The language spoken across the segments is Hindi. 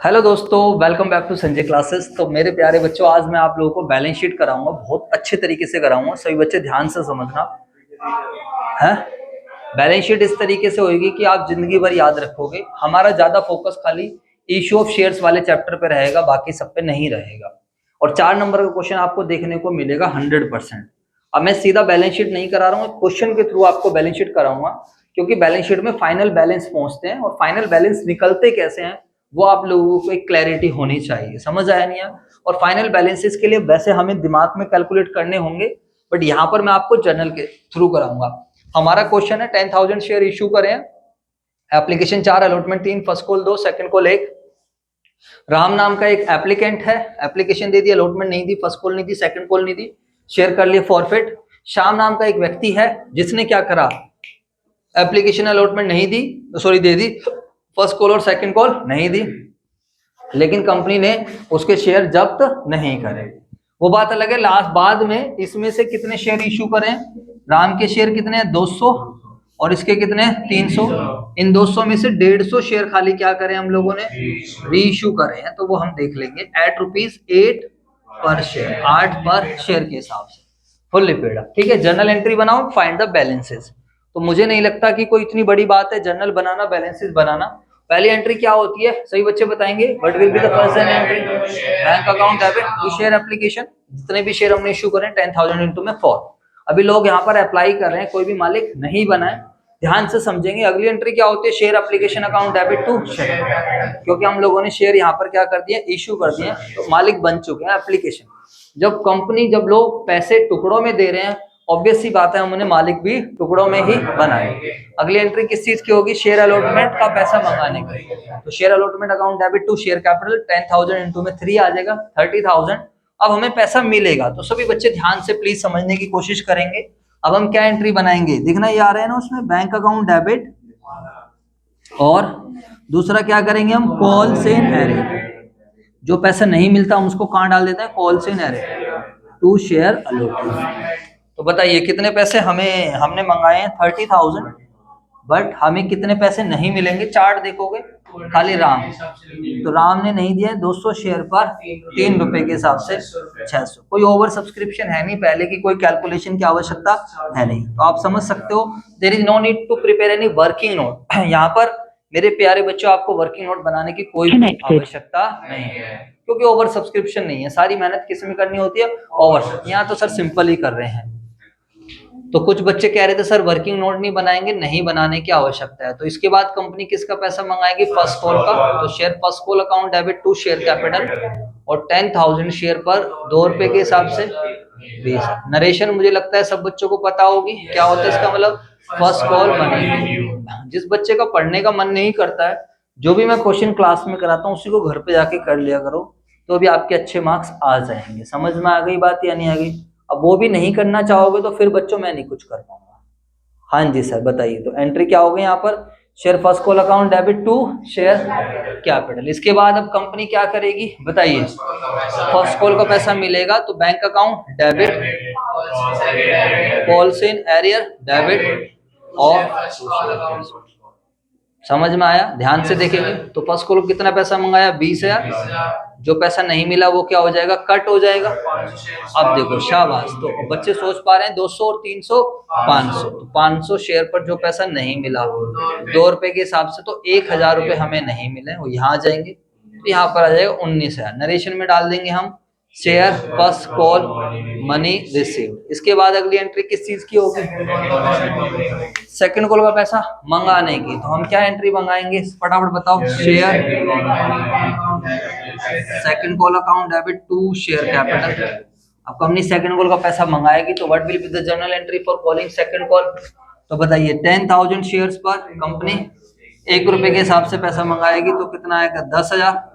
हेलो दोस्तों, welcome back to Sanjay classes. तो मेरे प्यारे बच्चों, आज मैं आप लोगों को बैलेंस शीट कराऊंगा। बहुत अच्छे तरीके से कराऊंगा, सभी बच्चे ध्यान से समझना है। बैलेंस शीट इस तरीके से होगी कि आप जिंदगी भर याद रखोगे। हमारा ज्यादा फोकस खाली इश्यू ऑफ शेयर्स वाले चैप्टर पे रहेगा, बाकी सब पे नहीं रहेगा। और 4 नंबर का क्वेश्चन आपको देखने को मिलेगा 100%। अब मैं सीधा बैलेंस शीट नहीं करा रहा हूँ, क्वेश्चन के थ्रू आपको बैलेंस शीट कराऊंगा, क्योंकि बैलेंस शीट में फाइनल बैलेंस पहुंचते हैं और फाइनल बैलेंस निकलते कैसे हैं वो आप लोगों को एक क्लैरिटी होनी चाहिए। समझ आया नहीं आया? और फाइनल बैलेंसेस के लिए वैसे हमें दिमाग में कैलकुलेट करने होंगे, बट यहाँ पर मैं आपको जर्नल के थ्रू कराऊंगा। हमारा क्वेश्चन है 10,000 शेयर इशू करें, application 4, allotment 3, first call 2, second call 1। Ram नाम का एक एप्लीकेंट है, एप्लीकेशन दे दी, अलॉटमेंट नहीं दी, फर्स्ट कॉल नहीं दी, सेकंड कॉल नहीं दी, शेयर कर लिए फॉरफिट। श्याम नाम का एक व्यक्ति है जिसने क्या करा, एप्लीकेशन अलॉटमेंट नहीं दी, सॉरी दे दी, फर्स्ट कॉल और सेकंड कॉल नहीं दी, लेकिन कंपनी ने उसके शेयर जब्त नहीं करे। वो बात अलग है। लास्ट बाद में इसमें से कितने शेयर इशू करें, राम के शेयर कितने हैं 200 और इसके कितने हैं 300। इन 200 में से 150 शेयर खाली क्या करें हम लोगों ने, री इशू करे हैं। तो वो हम देख लेंगे एट ₹8 पर शेयर, 8 पर शेयर के हिसाब से फुल्ली पेड। ठीक है, जर्नल एंट्री बनाओ, फाइंड द बैलेंसेस। तो मुझे नहीं लगता कि कोई इतनी बड़ी बात है जर्नल बनाना, बैलेंसेस बनाना। पहली एंट्री क्या होती है, सही बच्चे बताएंगे? What will be the first entry? Bank account debit to share application. जितने भी शेयर हमने इशू करें 10,000 इंटू में 4। अभी लोग यहाँ पर अप्लाई कर रहे हैं, कोई भी मालिक नहीं बना है, ध्यान से समझेंगे। अगली एंट्री क्या होती है, share application account debit to share, क्योंकि हम लोगों ने शेयर यहाँ पर क्या कर दिया, इशू कर दिए, तो मालिक बन चुके हैं एप्लीकेशन। जब लोग पैसे टुकड़ों में दे रहे हैं, ऑब्वियस सी बात है हम उन्हें मालिक भी टुकड़ों में ही बनाएंगे। अगली एंट्री किस चीज की होगी, शेयर अलॉटमेंट का पैसा मंगाने का। तो share allotment account debit to share capital, 10,000 into में 3 आ जाएगा 30,000। अब हमें पैसा मिलेगा। तो सभी बच्चे ध्यान से प्लीज समझने की कोशिश करेंगे। अब हम क्या एंट्री बनाएंगे, दिखना ये आ रहा है ना उसमें, बैंक अकाउंट डेबिट, और दूसरा क्या करेंगे हम, कॉल से एरे। जो पैसा नहीं मिलता हम उसको कहाँ डाल देते हैं, कॉल से एरे टू शेयर अलॉटमेंट। तो बताइए कितने पैसे हमने मंगाए हैं 30,000, बट हमें कितने पैसे नहीं मिलेंगे। चार्ट देखोगे, खाली राम, तो राम ने नहीं दिया 200 शेयर पर ₹3 के हिसाब से 600। कोई ओवर सब्सक्रिप्शन है नहीं, पहले की कोई कैलकुलेशन की आवश्यकता है नहीं। तो आप समझ सकते हो, there is no need to prepare any working note. यहाँ पर मेरे प्यारे बच्चों, आपको वर्किंग नोट बनाने की कोई आवश्यकता नहीं है, क्योंकि ओवर सब्सक्रिप्शन नहीं है। सारी मेहनत किस में करनी होती है, ओवर। यहाँ तो सर सिंपल ही कर रहे हैं। तो कुछ बच्चे कह रहे थे सर वर्किंग नोट नहीं बनाएंगे, नहीं बनाने की आवश्यकता है। तो इसके बाद कंपनी किसका पैसा मंगाएगी, फर्स्ट कॉल का। तो share first call account debit to share capital, और 10,000 शेयर पर ₹2 के हिसाब से 20। नरेशन मुझे लगता है सब बच्चों को पता होगी क्या होता है इसका मतलब, फर्स्ट कॉल मनी। जिस बच्चे का पढ़ने का मन नहीं करता है, जो भी मैं क्वेश्चन क्लास में कराता हूँ उसी को घर पे जाके कर लिया करो, तो अभी आपके अच्छे मार्क्स आ जाएंगे। समझ में आ गई बात या नहीं आ गई? अब वो भी नहीं करना चाहोगे तो फिर बच्चों मैं नहीं कुछ कर पाऊंगा। हाँ जी सर बताइए। तो एंट्री क्या होगी यहाँ पर, share first call account debit to share capital. इसके बाद अब कंपनी क्या करेगी बताइए, फर्स्ट कॉल का पैसा मिलेगा तो bank account debit, call in arrear debit, और समझ में आया? ध्यान से देखेंगे तो फर्स्ट कॉल कितना पैसा मंगाया, 20,000। जो पैसा नहीं मिला वो क्या हो जाएगा, कट हो जाएगा। अब देखो शाबाश, तो बच्चे सोच पा रहे हैं 200 और 300 500। तो 500 शेयर पर जो पैसा नहीं मिला ₹2 के हिसाब से, तो 1,000 हमें नहीं मिले, वो यहाँ आ जाएंगे। तो यहाँ पर आ जाएगा 19,000। नरेशन में डाल देंगे हम share first call money receive. इसके बाद अगली एंट्री किस चीज की होगी, सेकंड कॉल का पैसा मंगाने की। तो हम क्या एंट्री मंगाएंगे फटाफट बताओ, share second call account debit to share capital. अब कंपनी सेकंड कॉल का पैसा मंगाएगी तो what will be the journal entry for calling second call. तो बताइए 10,000 शेयर्स पर कंपनी ₹1 के हिसाब से पैसा मंगाएगी, तो कितना आएगा 10,000।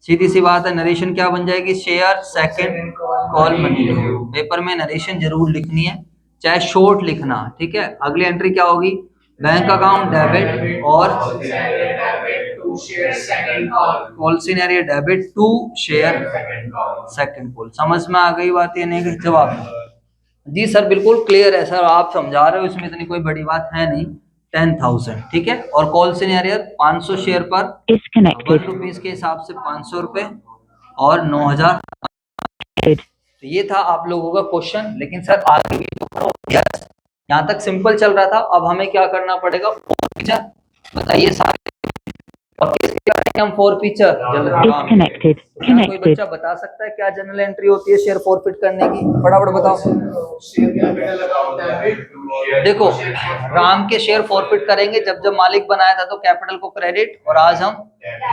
सीधी सी बात है, नरेशन क्या बन जाएगी, share second call money. Paper में नरेशन जरूर लिखनी है, चाहे शॉर्ट लिखना, ठीक है। अगली एंट्री क्या होगी, बैंक अकाउंट डेबिट और call scenario debit to share second call. समझ में आ गई बात या नहीं? जवाब जी सर बिल्कुल क्लियर है सर, आप समझा रहे हो, इसमें इतनी कोई बड़ी बात है नहीं। 10,000, ठीक है। और कॉल सिनेरियो 500 शेयर पर 1 रुपीज के हिसाब से 500 रुपए और 9,000। तो ये था आप लोगों का क्वेश्चन, लेकिन सर आगे भी तो करो। यस, यहाँ तक सिंपल चल रहा था। अब हमें क्या करना पड़ेगा, बताइए सारे। और किसके करेंगे हम फॉरफीचर? कोई बच्चा बता सकता है क्या जनरल एंट्री होती है शेयर फॉरफिट करने की? फटाफट बताओ। देखो, राम के शेयर फॉरफिट करेंगे जब जब मालिक बनाया था तो कैपिटल को क्रेडिट, और आज हम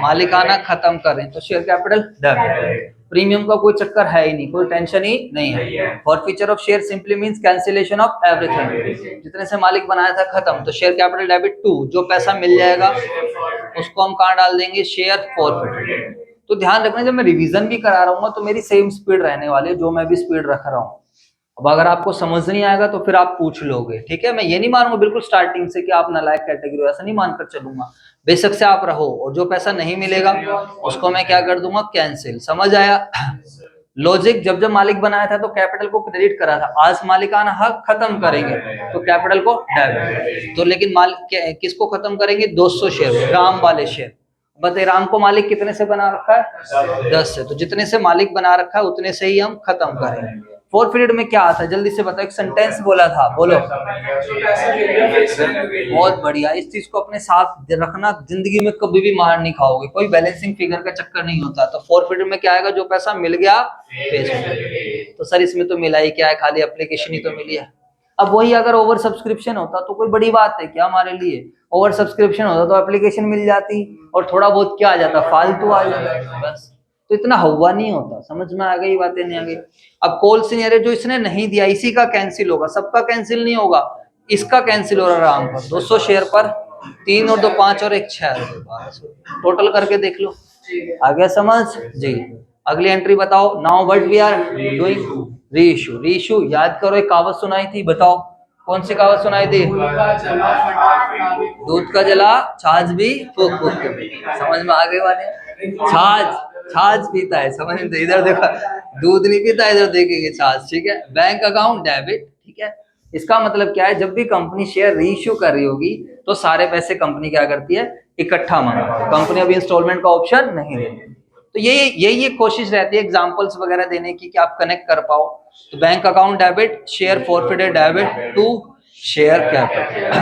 मालिकाना खत्म कर रहे हैं तो शेयर कैपिटल डेबिट। प्रीमियम का कोई चक्कर है ही नहीं, कोई टेंशन ही नहीं है। Forfeiture of share simply means cancellation of everything. जितने से मालिक बनाया था खत्म, तो शेयर कैपिटल डेबिट टू, जो पैसा मिल जाएगा उसको हम कहाँ डाल देंगे? Share forfeit. तो ध्यान रखना, जब मैं रिवीजन भी करा रहा हूँ तो मेरी सेम स्पीड रहने वाली है जो मैं भी स्पीड रख रहा हूँ। अब अगर आपको समझ नहीं आएगा तो फिर आप पूछ लोगे, ठीक है। मैं ये नहीं मानूंगा बिल्कुल स्टार्टिंग से कि आप नालायक कैटेगरी हो, ऐसा नहीं मानकर चलूंगा। बेशक से आप रहो, और जो पैसा नहीं मिलेगा उसको मैं क्या कर दूंगा? कैंसिल। समझ आया लॉजिक? जब जब मालिक बनाया था तो कैपिटल को क्रेडिट करा था, आज मालिकाना हक खत्म करेंगे तो कैपिटल को डेबिट। तो लेकिन किसको खत्म करेंगे? 200 शेयर, राम वाले शेयर। बताइए, राम को मालिक कितने से बना रखा है? 10 से। तो जितने से मालिक बना रखा है उतने से ही हम खत्म करेंगे। फोर्थ पीरियड में क्या आता है जल्दी से बताओ। एक सेंटेंस बोला था, बोलो। बहुत बढ़िया, इस चीज को अपने साथ रखना, जिंदगी में कभी भी मार नहीं खाओगे। कोई बैलेंसिंग फिगर का चक्कर नहीं होता। तो फोर्थ पीरियड में क्या आएगा? जो पैसा मिल गया पेश। तो सर इसमें तो मिला ही क्या है, खाली एप्लीकेशन ही तो मिली है। अब वही अगर ओवर सब्सक्रिप्शन होता तो कोई बड़ी बात है क्या हमारे लिए? ओवर सब्सक्रिप्शन होता तो एप्लीकेशन मिल जाती और थोड़ा बहुत क्या आ जाता? फालतू आ जाता, बस। तो इतना हुआ नहीं होता। समझ में आ गई बातें? नहीं आ गई? अब कॉल सिनेरियो जो इसने नहीं दिया, इसी का कैंसिल होगा, सबका कैंसिल नहीं होगा, इसका कैंसिल हो रहा है राम पर। 200 शेयर पर 3 और 2 5 और 1 6 टोटल करके देख लो। आ गया समझ जी? अगली एंट्री बताओ। Now what we are doing? Reissue. Reissue याद करो, एक कहावत सुनाई थी, बताओ कौन सी कहावत सुनाई थी? दूध का जला छाछ भी फूक फूक के। समझ में आ गई वाले? छाछ पीता है, समझ में? इधर देखो, दूध नहीं पीता, इधर देखेंगे छाछ, ठीक है। बैंक अकाउंट डेबिट, ठीक है। इसका मतलब क्या है? जब भी कंपनी शेयर रीइश्यू कर रही होगी तो सारे पैसे कंपनी क्या करती है? इकट्ठा मांगती है। कंपनी अभी इंस्टॉलमेंट का ऑप्शन नहीं देती। तो यही कोशिश रहती है एग्जांपल्स वगैरह देने की कि आप कनेक्ट कर पाओ। तो bank account debit, share forfeited debit to share capital.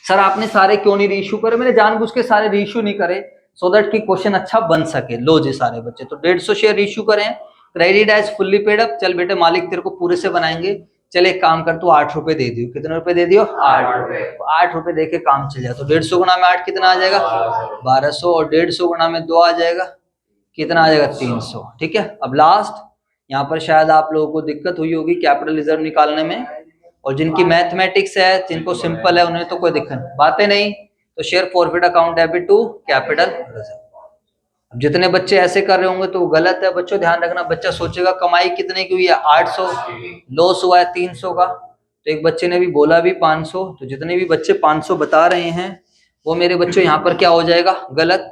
Sir आपने सारे क्यों नहीं रीइश्यू करे? मैंने जानबूझ के सारे रीइश्यू नहीं करे सो दैट कि क्वेश्चन अच्छा बन सके। लो जी सारे बच्चे, तो 150 शेयर रीइश्यू करें। Credit as fully paid up. चल बेटे मालिक तेरे को पूरे से बनाएंगे। चल एक काम कर, तू 8 रुपए दे दियो। कितने रुपए दे दियो? 8 रुपए। 8 रुपए दे के काम चल जाए। तो 150 गुना में 8 कितना आ जाएगा? 1200। और 150 गुना में 2 आ जाएगा, कितना आ जाएगा? 300, ठीक है। अब लास्ट यहाँ पर शायद आप लोगों को दिक्कत हुई होगी कैपिटल रिजर्व निकालने में, और जिनकी मैथमेटिक्स है, जिनको सिंपल है, उन्हें तो कोई दिक्कत बातें नहीं। तो share forfeit account debit to capital reserve. अब जितने बच्चे ऐसे कर रहे होंगे तो वो गलत है बच्चों, ध्यान रखना। बच्चा सोचेगा कमाई कितने की हुई है? 800, लॉस हुआ है 300 का। तो एक बच्चे ने भी बोला भी 500। तो जितने भी बच्चे 500 बता रहे हैं वो मेरे बच्चों यहाँ पर क्या हो जाएगा? गलत।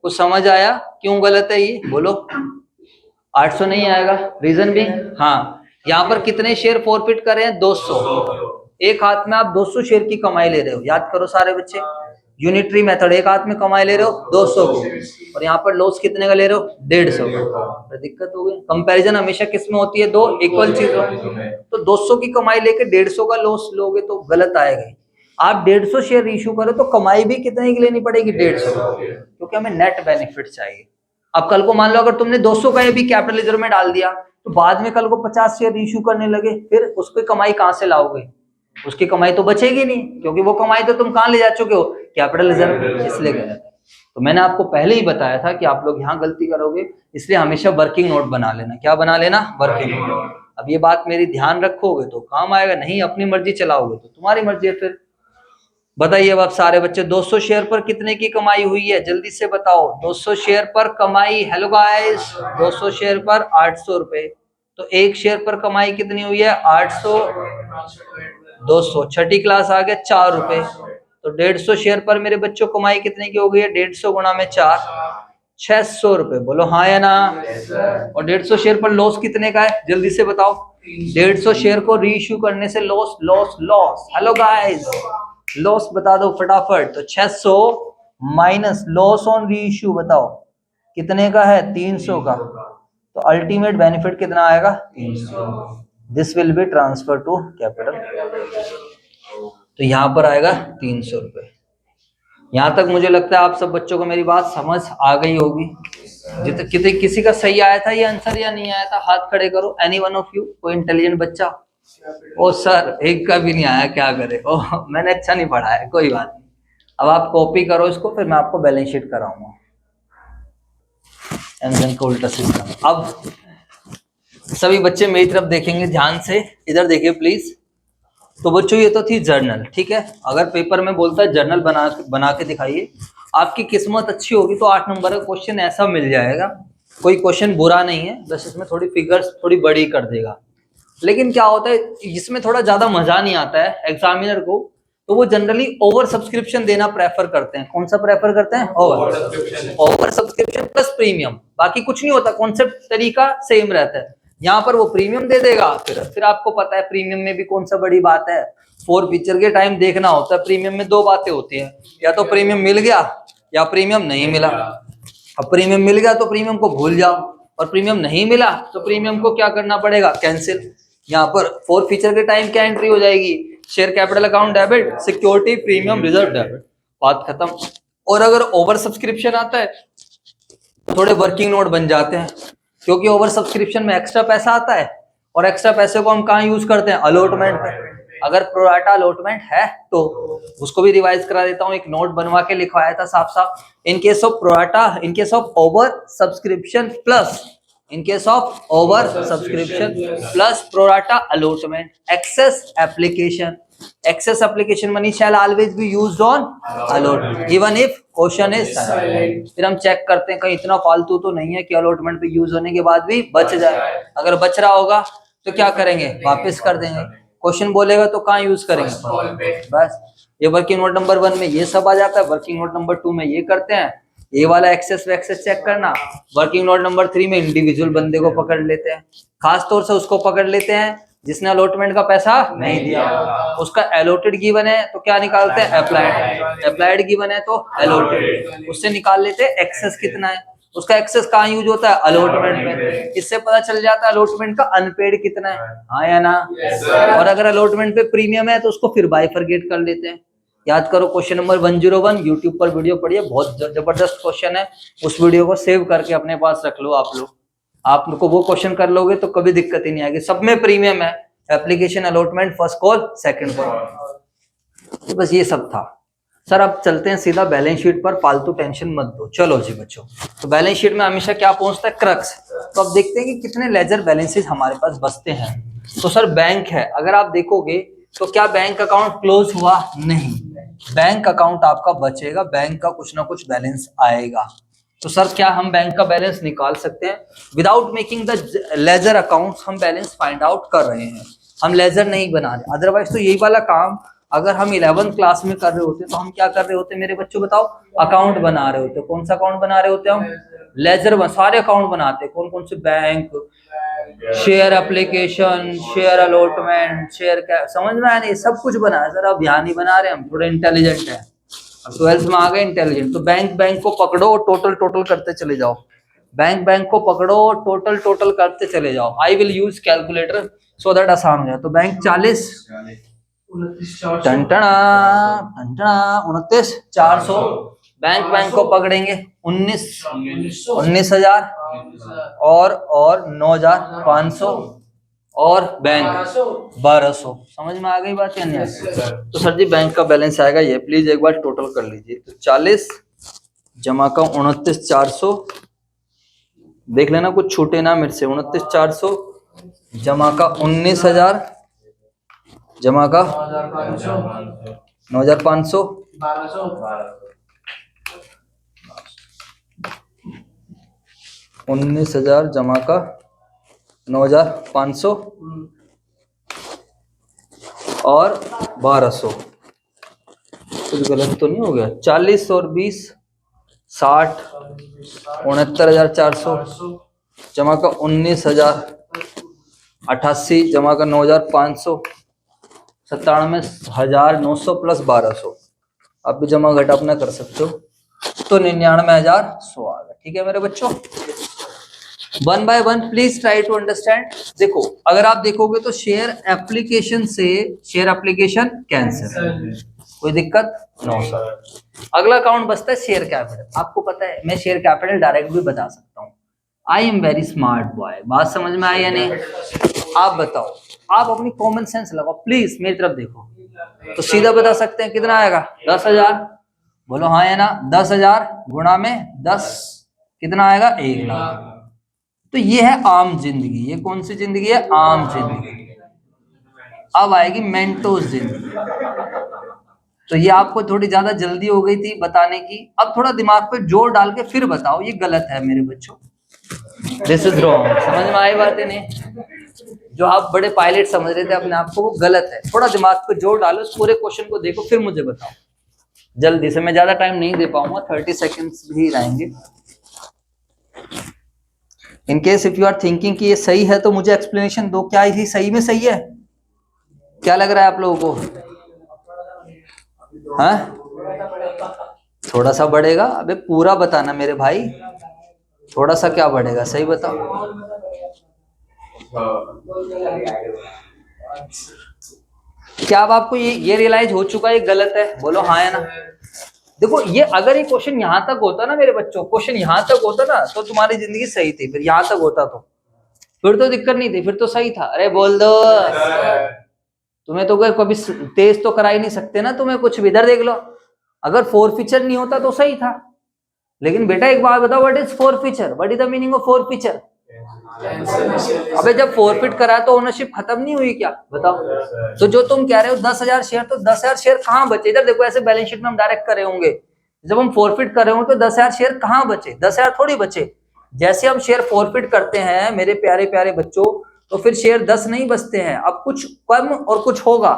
कुछ समझ आया क्यों गलत है ये? बोलो। 800 नहीं आएगा, रीजन भी? हाँ, यहाँ पर कितने शेयर फॉरफिट कर रहे हैं? 200। एक हाथ में आप 200 शेयर की कमाई ले रहे हो, याद करो सारे बच्चे। यूनिटरी मेथड, एक हाथ में कमाई ले रहे हो 200 को, और यहाँ पर लॉस कितने का ले रहे हो? 150 का। तो दिक्कत हो गई। कंपैरिजन हमेशा किस में होती है? दो इक्वल चीजों। तो 200 की कमाई लेके 150 का लॉस लोगे तो गलत आएगा। आप 150 शेयर इशू करो तो कमाई भी कितने की लेनी पड़ेगी? 150, क्योंकि हमें नेट बेनिफिट चाहिए। अब कल को मान लो अगर तुमने 200 का भी कैपिटल रिजर्व में डाल दिया तो बाद में कल को 50 शेयर इशू करने लगे, फिर उसकी कमाई कहां से लाओगे? उसकी कमाई तो बचेगी नहीं, क्योंकि वो कमाई तो तुम कहां ले जा चुके हो? Capital reserve. इसलिए गलत है। तो मैंने आपको पहले ही बताया था कि आप लोग यहाँ गलती करोगे, इसलिए हमेशा वर्किंग नोट बना लेना। क्या बना लेना? Working note. अब ये बात मेरी ध्यान रखोगे तो काम आएगा, नहीं अपनी मर्जी चलाओगे तो तुम्हारी मर्जी है। फिर बताइए अब आप सारे बच्चे, 200 शेयर पर कितने की कमाई हुई है? जल्दी से बताओ। 200 शेयर पर कमाई, हेलो गाइस, 200 शेयर पर 800 रुपए। तो एक शेयर पर कमाई कितनी हुई है? 800, 200, छठी क्लास आ गया 4 रुपए। तो 150 शेयर पर मेरे बच्चों कमाई कितने की हो गई है? 150 गुना में 4, 600 रुपए। बोलो हाँ या ना? और 150 शेयर पर लॉस कितने का है? जल्दी से बताओ। 150 शेयर को रीइश्यू करने से loss loss loss. Hello guys, loss बता दो फटाफट। तो 600 माइनस लॉस ऑन री इश्यू बताओ कितने का है, 300 का। तो अल्टीमेट बेनिफिट कितना आएगा, 300। This will be transfer to capital. तो यहां पर आएगा 300 रुपए। यहां तक मुझे लगता है आप सब बच्चों को मेरी बात समझ आ गई होगी। किसी का सही आया था ये आंसर या नहीं आया था, हाथ खड़े करो। एनी वन ऑफ यू, कोई इंटेलिजेंट बच्चा। ओ सर एक का भी नहीं आया, क्या करे। ओह मैंने अच्छा नहीं पढ़ा है, कोई बात नहीं। अब आप कॉपी करो इसको, फिर मैं आपको बैलेंस शीट कराऊंगा। एंजन का उल्टा सिस्टम। अब सभी बच्चे मेरी तरफ देखेंगे ध्यान से, इधर देखिए प्लीज। तो बच्चों ये तो थी जर्नल, ठीक है। अगर पेपर में बोलता है जर्नल बना के दिखाइए, आपकी किस्मत अच्छी होगी तो 8 नंबर का क्वेश्चन ऐसा मिल जाएगा। कोई क्वेश्चन बुरा नहीं है, बस इसमें थोड़ी फिगर्स थोड़ी बड़ी कर देगा। लेकिन क्या होता है, इसमें थोड़ा ज्यादा मजा नहीं आता है एग्जामिनर को, तो वो जनरली ओवर सब्सक्रिप्शन देना प्रेफर करते हैं। कौन सा प्रेफर करते हैं, ओवर सब्सक्रिप्शन प्लस प्रीमियम। बाकी कुछ नहीं होता, कॉन्सेप्ट तरीका सेम रहता है। यहाँ पर वो प्रीमियम दे देगा, फिर आपको पता है प्रीमियम में भी कौन सा बड़ी बात है, 4 फीचर के टाइम देखना होता है। प्रीमियम में 2 बातें होती हैं, या तो प्रीमियम मिल गया या प्रीमियम नहीं मिला। अब प्रीमियम मिल गया तो प्रीमियम को भूल जाओ, और प्रीमियम नहीं मिला तो प्रीमियम को क्या करना पड़ेगा, कैंसिल। यहाँ पर 4 फीचर के टाइम क्या एंट्री हो जाएगी, share capital account debit, security premium reserve debit, बात खत्म। और अगर ओवर सब्सक्रिप्शन आता है थोड़े वर्किंग नोट बन जाते हैं, क्योंकि ओवर सब्सक्रिप्शन में एक्स्ट्रा पैसा आता है, और एक्स्ट्रा पैसे को हम कहाँ यूज करते हैं, अलॉटमेंट पे। अगर प्रोराटा अलॉटमेंट है तो उसको भी रिवाइज करा देता हूँ, एक नोट बनवा के लिखवाया था साफ साफ। In case of pro rata, in case of over subscription plus, in case of over subscription plus pro rata allotment, excess application money shall always be used on allotment even if question is silent। फिर हम चेक करते हैं कहीं इतना फालतू तो नहीं है कि अलॉटमेंट पे यूज होने के बाद भी बच जाए। अगर बच रहा होगा तो क्या करेंगे, वापस कर देंगे। क्वेश्चन बोलेगा तो कहाँ यूज करेंगे, बस। ये वर्किंग नोट नंबर 1 में ये सब आ जाता है, वर्किंग नोट नंबर 2 में ये करते हैं, ये वाला एक्सेस वैक्सेस चेक करना। वर्किंग नोट नंबर 3 में इंडिविजुअल बंदे को पकड़ लेते हैं, खास तौर से उसको पकड़ लेते हैं जिसने अलॉटमेंट का पैसा नहीं दिया। उसका अलॉटेड गिवन है तो क्या निकालते हैं, अप्लाइड। अप्लाइड गिवन है तो अलॉटेड, उससे निकाल लेते हैं एक्सेस कितना है। उसका एक्सेस कहाँ यूज होता है, अलॉटमेंट में। इससे पता चल जाता है अलॉटमेंट का अनपेड कितना है, हाँ या ना। और अगर अलॉटमेंट पे प्रीमियम है तो उसको फिर बाइफरगेट कर लेते हैं। याद करो क्वेश्चन नंबर 101, यूट्यूब पर वीडियो पढ़िए, बहुत जबरदस्त क्वेश्चन है। उस वीडियो को सेव करके अपने पास रख लो आप लोग। आप लोग को वो क्वेश्चन कर लोगे तो कभी दिक्कत ही नहीं आएगी। सब में प्रीमियम है, application allotment first call second call. तो बस ये सब था सर। अब चलते हैं सीधा बैलेंस शीट पर, फालतू टेंशन मत दो। चलो जी बच्चों, तो बैलेंस शीट में हमेशा क्या पहुंचता है, क्रक्स। तो अब देखते हैं कि कितने लेजर बैलेंसेस हमारे पास बचते हैं। तो सर बैंक है, अगर आप देखोगे तो क्या बैंक अकाउंट क्लोज हुआ, नहीं, बैंक अकाउंट आपका बचेगा, बैंक का कुछ ना कुछ बैलेंस आएगा। तो सर क्या हम बैंक का बैलेंस निकाल सकते हैं without making the ledger accounts? हम बैलेंस फाइंड आउट कर रहे हैं, हम लेजर नहीं बना रहे। अदरवाइज तो यही वाला काम अगर हम 11th क्लास में कर रहे होते तो हम क्या कर रहे होते मेरे बच्चों, बताओ, अकाउंट बना रहे होते। कौन सा अकाउंट बना रहे होते हम, लेजर। सारे अकाउंट बनाते, कौन कौन से, bank, share application, share allotment, share क्या, समझ में आया नहीं, सब कुछ बना है सर। अब ध्यान नहीं बना रहे, हम थोड़े इंटेलिजेंट हैं, अब 12th में आ गए इंटेलिजेंट। तो बैंक को पकड़ो, टोटल करते चले जाओ। बैंक को पकड़ो, टोटल करते चले जाओ। I will use calculator so that आसान हो जाए। तो बैंक 40, 29,400। बैंक को पकड़ेंगे 19,000 और 9,500 और बैंक 1,200। समझ में आ गई बात या नहीं? तो सर जी बैंक का बैलेंस आएगा ये, प्लीज एक बार टोटल कर लीजिए। तो 40 जमा का 29,400, देख लेना कुछ छूटे ना मेरे से। 29,400 जमा का 19,000 जमा का 9,500 19,000 जमा का 9,500 और 1,200। कुछ गलत तो नहीं हो गया? 40 और 20 60, 69,400 जमा का 19,000, 88 जमा का 9,500, 97,900 प्लस 1200, आप भी जमा घटा अपना कर सकते हो, तो 99,100 आ गया। ठीक है मेरे बच्चों, 1 by 1 please try to understand. देखो अगर आप देखोगे तो शेयर एप्लीकेशन से शेयर एप्लीकेशन कैंसिल, कोई दिक्कत नो सर। अगला अकाउंट बचता है शेयर कैपिटल। आपको पता है मैं शेयर कैपिटल डायरेक्ट भी बता सकता हूँ। I am very smart boy, बात समझ में आई या नहीं? आप बताओ, आप अपनी कॉमन सेंस लगाओ प्लीज, मेरी तरफ देखो, तो सीधा बता सकते हैं कितना आएगा? 10,000, बोलो हाँ या ना? 10,000 गुणा में 10 कितना आएगा? 1,00,000। तो ये है आम जिंदगी। ये कौन सी जिंदगी है? आम जिंदगी। अब आएगी मेंटोस जिंदगी। तो ये आपको थोड़ी ज्यादा जल्दी हो गई थी बताने की, अब थोड़ा दिमाग पे जोर डाल के फिर बताओ, ये गलत है मेरे बच्चों, दिस इज रॉन्ग। समझ में आई बातें नहीं? जो आप बड़े पायलट समझ रहे थे अपने आप को, वो गलत है। थोड़ा दिमाग पे जोर डालो, इस पूरे क्वेश्चन को देखो फिर मुझे बताओ जल्दी से। मैं ज्यादा टाइम नहीं दे पाऊंगा, 30 सेकेंड्स भी रहेंगे। In case if you are thinking कि ये सही है तो मुझे एक्सप्लेनेशन दो, क्या ये सही में सही है? क्या लग रहा है आप लोगों को? हाँ, थोड़ा सा बढ़ेगा? अबे पूरा बताना मेरे भाई, थोड़ा सा क्या बढ़ेगा, सही बताओ। क्या अब आपको ये रियलाइज हो चुका है ये गलत है? बोलो हाँ या ना। देखो ये अगर ये क्वेश्चन यहाँ तक होता ना मेरे बच्चों, क्वेश्चन यहाँ तक होता ना तो तुम्हारी जिंदगी सही थी। फिर यहाँ तक होता तो फिर तो दिक्कत नहीं थी, फिर तो सही था। अरे बोल दो, तुम्हें तो कभी तेज तो करा ही नहीं सकते ना, तुम्हें कुछ भी। इधर देख लो, अगर फोर फीचर नहीं होता तो सही था। लेकिन बेटा एक बात बताओ, what is four feature? What is the meaning of four feature? अबे जब फोरफिट करा तो ओनरशिप खत्म नहीं हुई क्या? बताओ। तो जो तुम कह रहे हो 10,000 शेयर, तो 10,000 शेयर कहाँ बचे? इधर देखो, ऐसे बैलेंस शीट में हम डायरेक्ट करे होंगे, जब हम फोरफिट कर रहे होंगे तो 10,000 शेयर कहाँ बचे? 10,000 थोड़ी बचे। जैसे हम शेयर फोरफिट करते हैं मेरे प्यारे प्यारे बच्चों, तो फिर शेयर 10 नहीं बचते हैं, अब कुछ कम और कुछ होगा,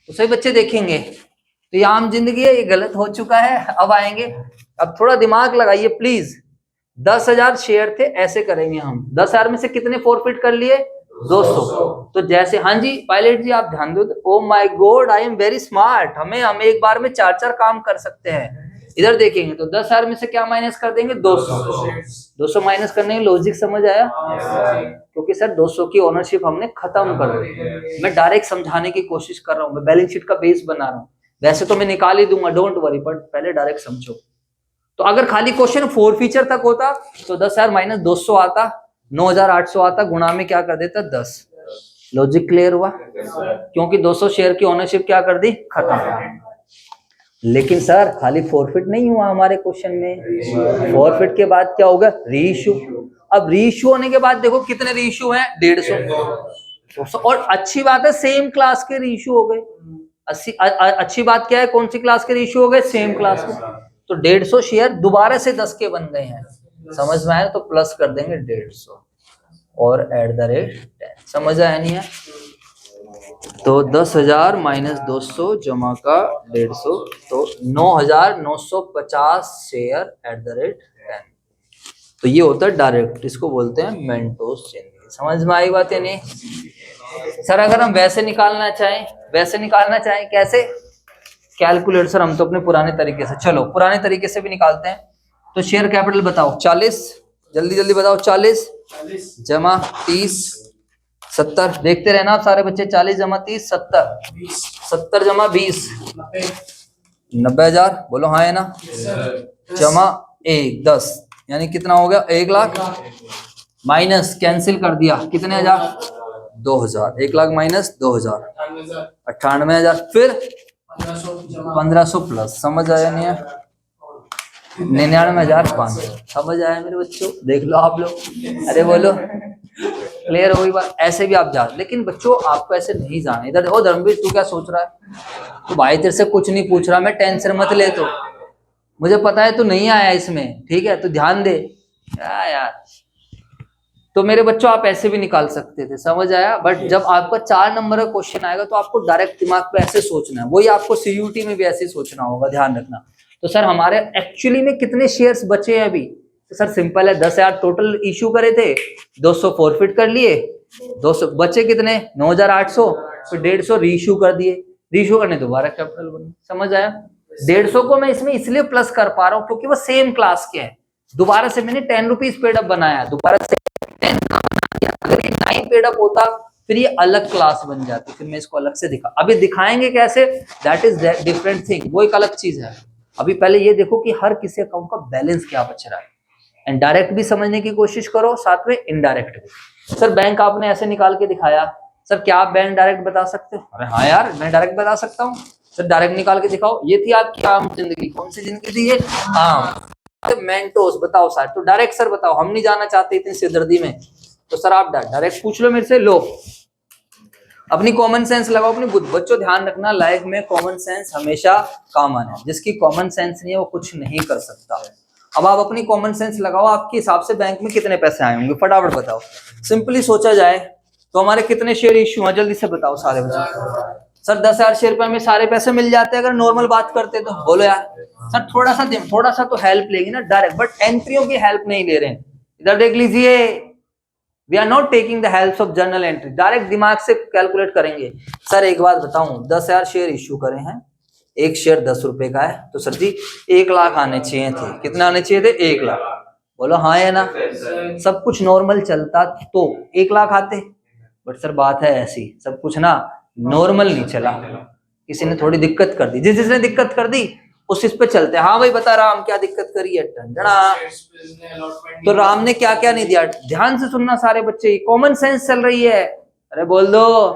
तो सही बच्चे देखेंगे। तो ये आम जिंदगी है, ये गलत हो चुका है। अब आएंगे, अब थोड़ा दिमाग लगाइए प्लीज। 10,000 शेयर थे, ऐसे करेंगे हम। 10,000 में से कितने फोरफिट कर लिए? 200। तो जैसे, हाँ जी पायलट जी आप ध्यान दो। Oh my God, I am very smart. हम एक बार में 4 काम कर सकते हैं। इधर देखेंगे तो 10,000 में से क्या माइनस कर देंगे? 200। 200 माइनस करने की लॉजिक समझ आया? क्योंकि सर 200 की ओनरशिप हमने खत्म कर दी। मैं डायरेक्ट समझाने की कोशिश कर रहा हूँ, मैं बैलेंस शीट का बेस बना रहा हूँ। वैसे तो मैं निकाल ही दूंगा, डोंट वरी, बट पहले डायरेक्ट समझो। तो अगर खाली क्वेश्चन 4 फीचर तक होता तो 10,000 माइनस 200 आता, 9,800 आता, गुणा में क्या कर देता? 10। लॉजिक क्लियर हुआ? क्योंकि 200 शेयर की ओनरशिप क्या कर दी? खत्म। लेकिन सर खाली फॉरफिट नहीं हुआ हमारे क्वेश्चन में, फॉरफिट के बाद क्या होगा? रीइश्यू। अब रीइश्यू होने के बाद देखो कितने रीइश्यू हैं? 150। और अच्छी बात है सेम क्लास के रीइश्यू हो गए। अच्छी बात क्या है? कौन सी क्लास के रीइश्यू हो गए? सेम क्लास के। तो 150 शेयर दोबारा से 10 के बन गए हैं। समझ में आया? तो प्लस कर देंगे 150 और @10। समझ आया नहीं है? तो 10,000 माइनस 200 जमा का 150, तो 9,950 शेयर @10। तो ये होता है डायरेक्ट, इसको बोलते हैं मेंटोस जिंदगी। समझ में आई बात या नहीं? सर अगर हम वैसे निकालना चाहें कैसे? कैलकुलेटर सर हम तो अपने पुराने तरीके से, चलो पुराने तरीके से भी निकालते हैं। तो शेयर कैपिटल बताओ, 40, जल्दी जल्दी बताओ। 40 जमा 30 70, देखते रहना आप सारे बच्चे। 40 जमा 30 70, 70 जमा 20 90,000। बोलो हाँ है ना? जमा 1 10, यानी कितना हो गया? 1,00,000 माइनस कैंसिल कर दिया, कितने हजार? 2,000। 1,00,000 माइनस 2,000 98,000, फिर 1500 प्लस। समझ आया नहीं है? 99,500। समझ आया मेरे बच्चों? देख लो आप लोग, अरे बोलो क्लियर हो गई बात? ऐसे भी आप जान, लेकिन बच्चों आपको ऐसे नहीं जाना। इधर देखो धर्मवीर, तू क्या सोच रहा है? तो भाई तेरे से कुछ नहीं पूछ रहा मैं, टेंशन मत ले। तो मुझे पता है तू नहीं आया इसमें, ठीक है? तो ध्यान दे यार। तो मेरे बच्चों आप ऐसे भी निकाल सकते थे, समझ आया? बट जब आपका 4 नंबर का क्वेश्चन आएगा तो आपको डायरेक्ट दिमाग पे ऐसे सोचना है, वही आपको सीयूटी में भी ऐसे सोचना होगा, ध्यान रखना। तो सर हमारे एक्चुअली में कितने शेयर्स बचे हैं अभी? तो सर सिंपल है, 10,000 टोटल इश्यू करे थे, 200 फॉरफिट कर लिए, 200 बचे कितने? 9,800, फिर 150 रीइश्यू कर दिए। रीइश्यू करने दोबारा कैपिटल बन, समझ आया? 150 को मैं इसमें इसलिए प्लस कर पा रहा हूँ क्योंकि वो सेम क्लास के हैं। दोबारा से मैंने 10 रुपीज पेड अप बनाया, दोबारा से 10 का बना दिया। अगर ये 9 पेड अप होता फिर ये अलग क्लास बन जाती, फिर मैं इसको अलग से दिखा, अभी दिखाएंगे कैसे, दैट इज डिफरेंट थिंग, वो एक अलग चीज है। अभी पहले ये देखो कि हर किसी अकाउंट का बैलेंस क्या बच रहा है, एंड डायरेक्ट भी समझने की कोशिश करो, साथ में इनडायरेक्ट भी। सर बैंक आपने ऐसे निकाल के दिखाया, सर क्या आप बैंक डायरेक्ट बता सकते हो? अरे हाँ यार, मैं डायरेक्ट बता सकता हूँ। सर डायरेक्ट निकाल के दिखाओ। ये थी आपकी आम जिंदगी, कौन सी जिंदगी थी ये? आम। मेंटोस बताओ सर, तो डायरेक्ट सर बताओ, हम नहीं जाना चाहते इतनी सिरदर्दी में, तो सर आप डायरेक्ट पूछ लो मेरे से। लो अपनी कॉमन सेंस लगाओ, अपनी बुद्धि। बच्चों ध्यान रखना, लाइफ में कॉमन सेंस हमेशा काम आना है। जिसकी कॉमन सेंस नहीं है वो कुछ नहीं कर सकता। अब आप अपनी कॉमन सेंस लगाओ, आपके हिसाब से बैंक में कितने पैसे आए होंगे, फटाफट बताओ। सिंपली सोचा जाए तो हमारे कितने शेयर इश्यू हैं, जल्दी से बताओ सारे बच्चे। सर 10,000 शेयर पे हमें सारे पैसे मिल जाते हैं अगर नॉर्मल बात करते तो। बोलो यार सर, थोड़ा सा तो हेल्प लेगी ना डायरेक्ट, बट एंट्रियों की हेल्प नहीं ले रहे हैं। इधर देख लीजिए, we are not taking the help of journal entry, direct दिमाग से कैलकुलेट करेंगे। सर एक बात बताऊं, 10,000 शेयर इश्यू करे हैं, एक शेयर 10 रुपए का है, तो सर जी 1 लाख आने चाहिए थे। कितने आने चाहिए थे? 1 लाख। बोलो हाँ या ना? सब कुछ नॉर्मल चलता तो 1 लाख आते, बट सर बात है ऐसी, सब कुछ ना नॉर्मल नहीं चला, किसी ने थोड़ी दिक्कत कर दी। जिसने दिक्कत कर दी उस इस पे चलते हैं। हाँ भाई बता, राम क्या दिक्कत करी है? तो राम ने क्या क्या नहीं दिया, ध्यान से सुनना सारे बच्चे, कॉमन सेंस चल रही है। अरे बोल दो।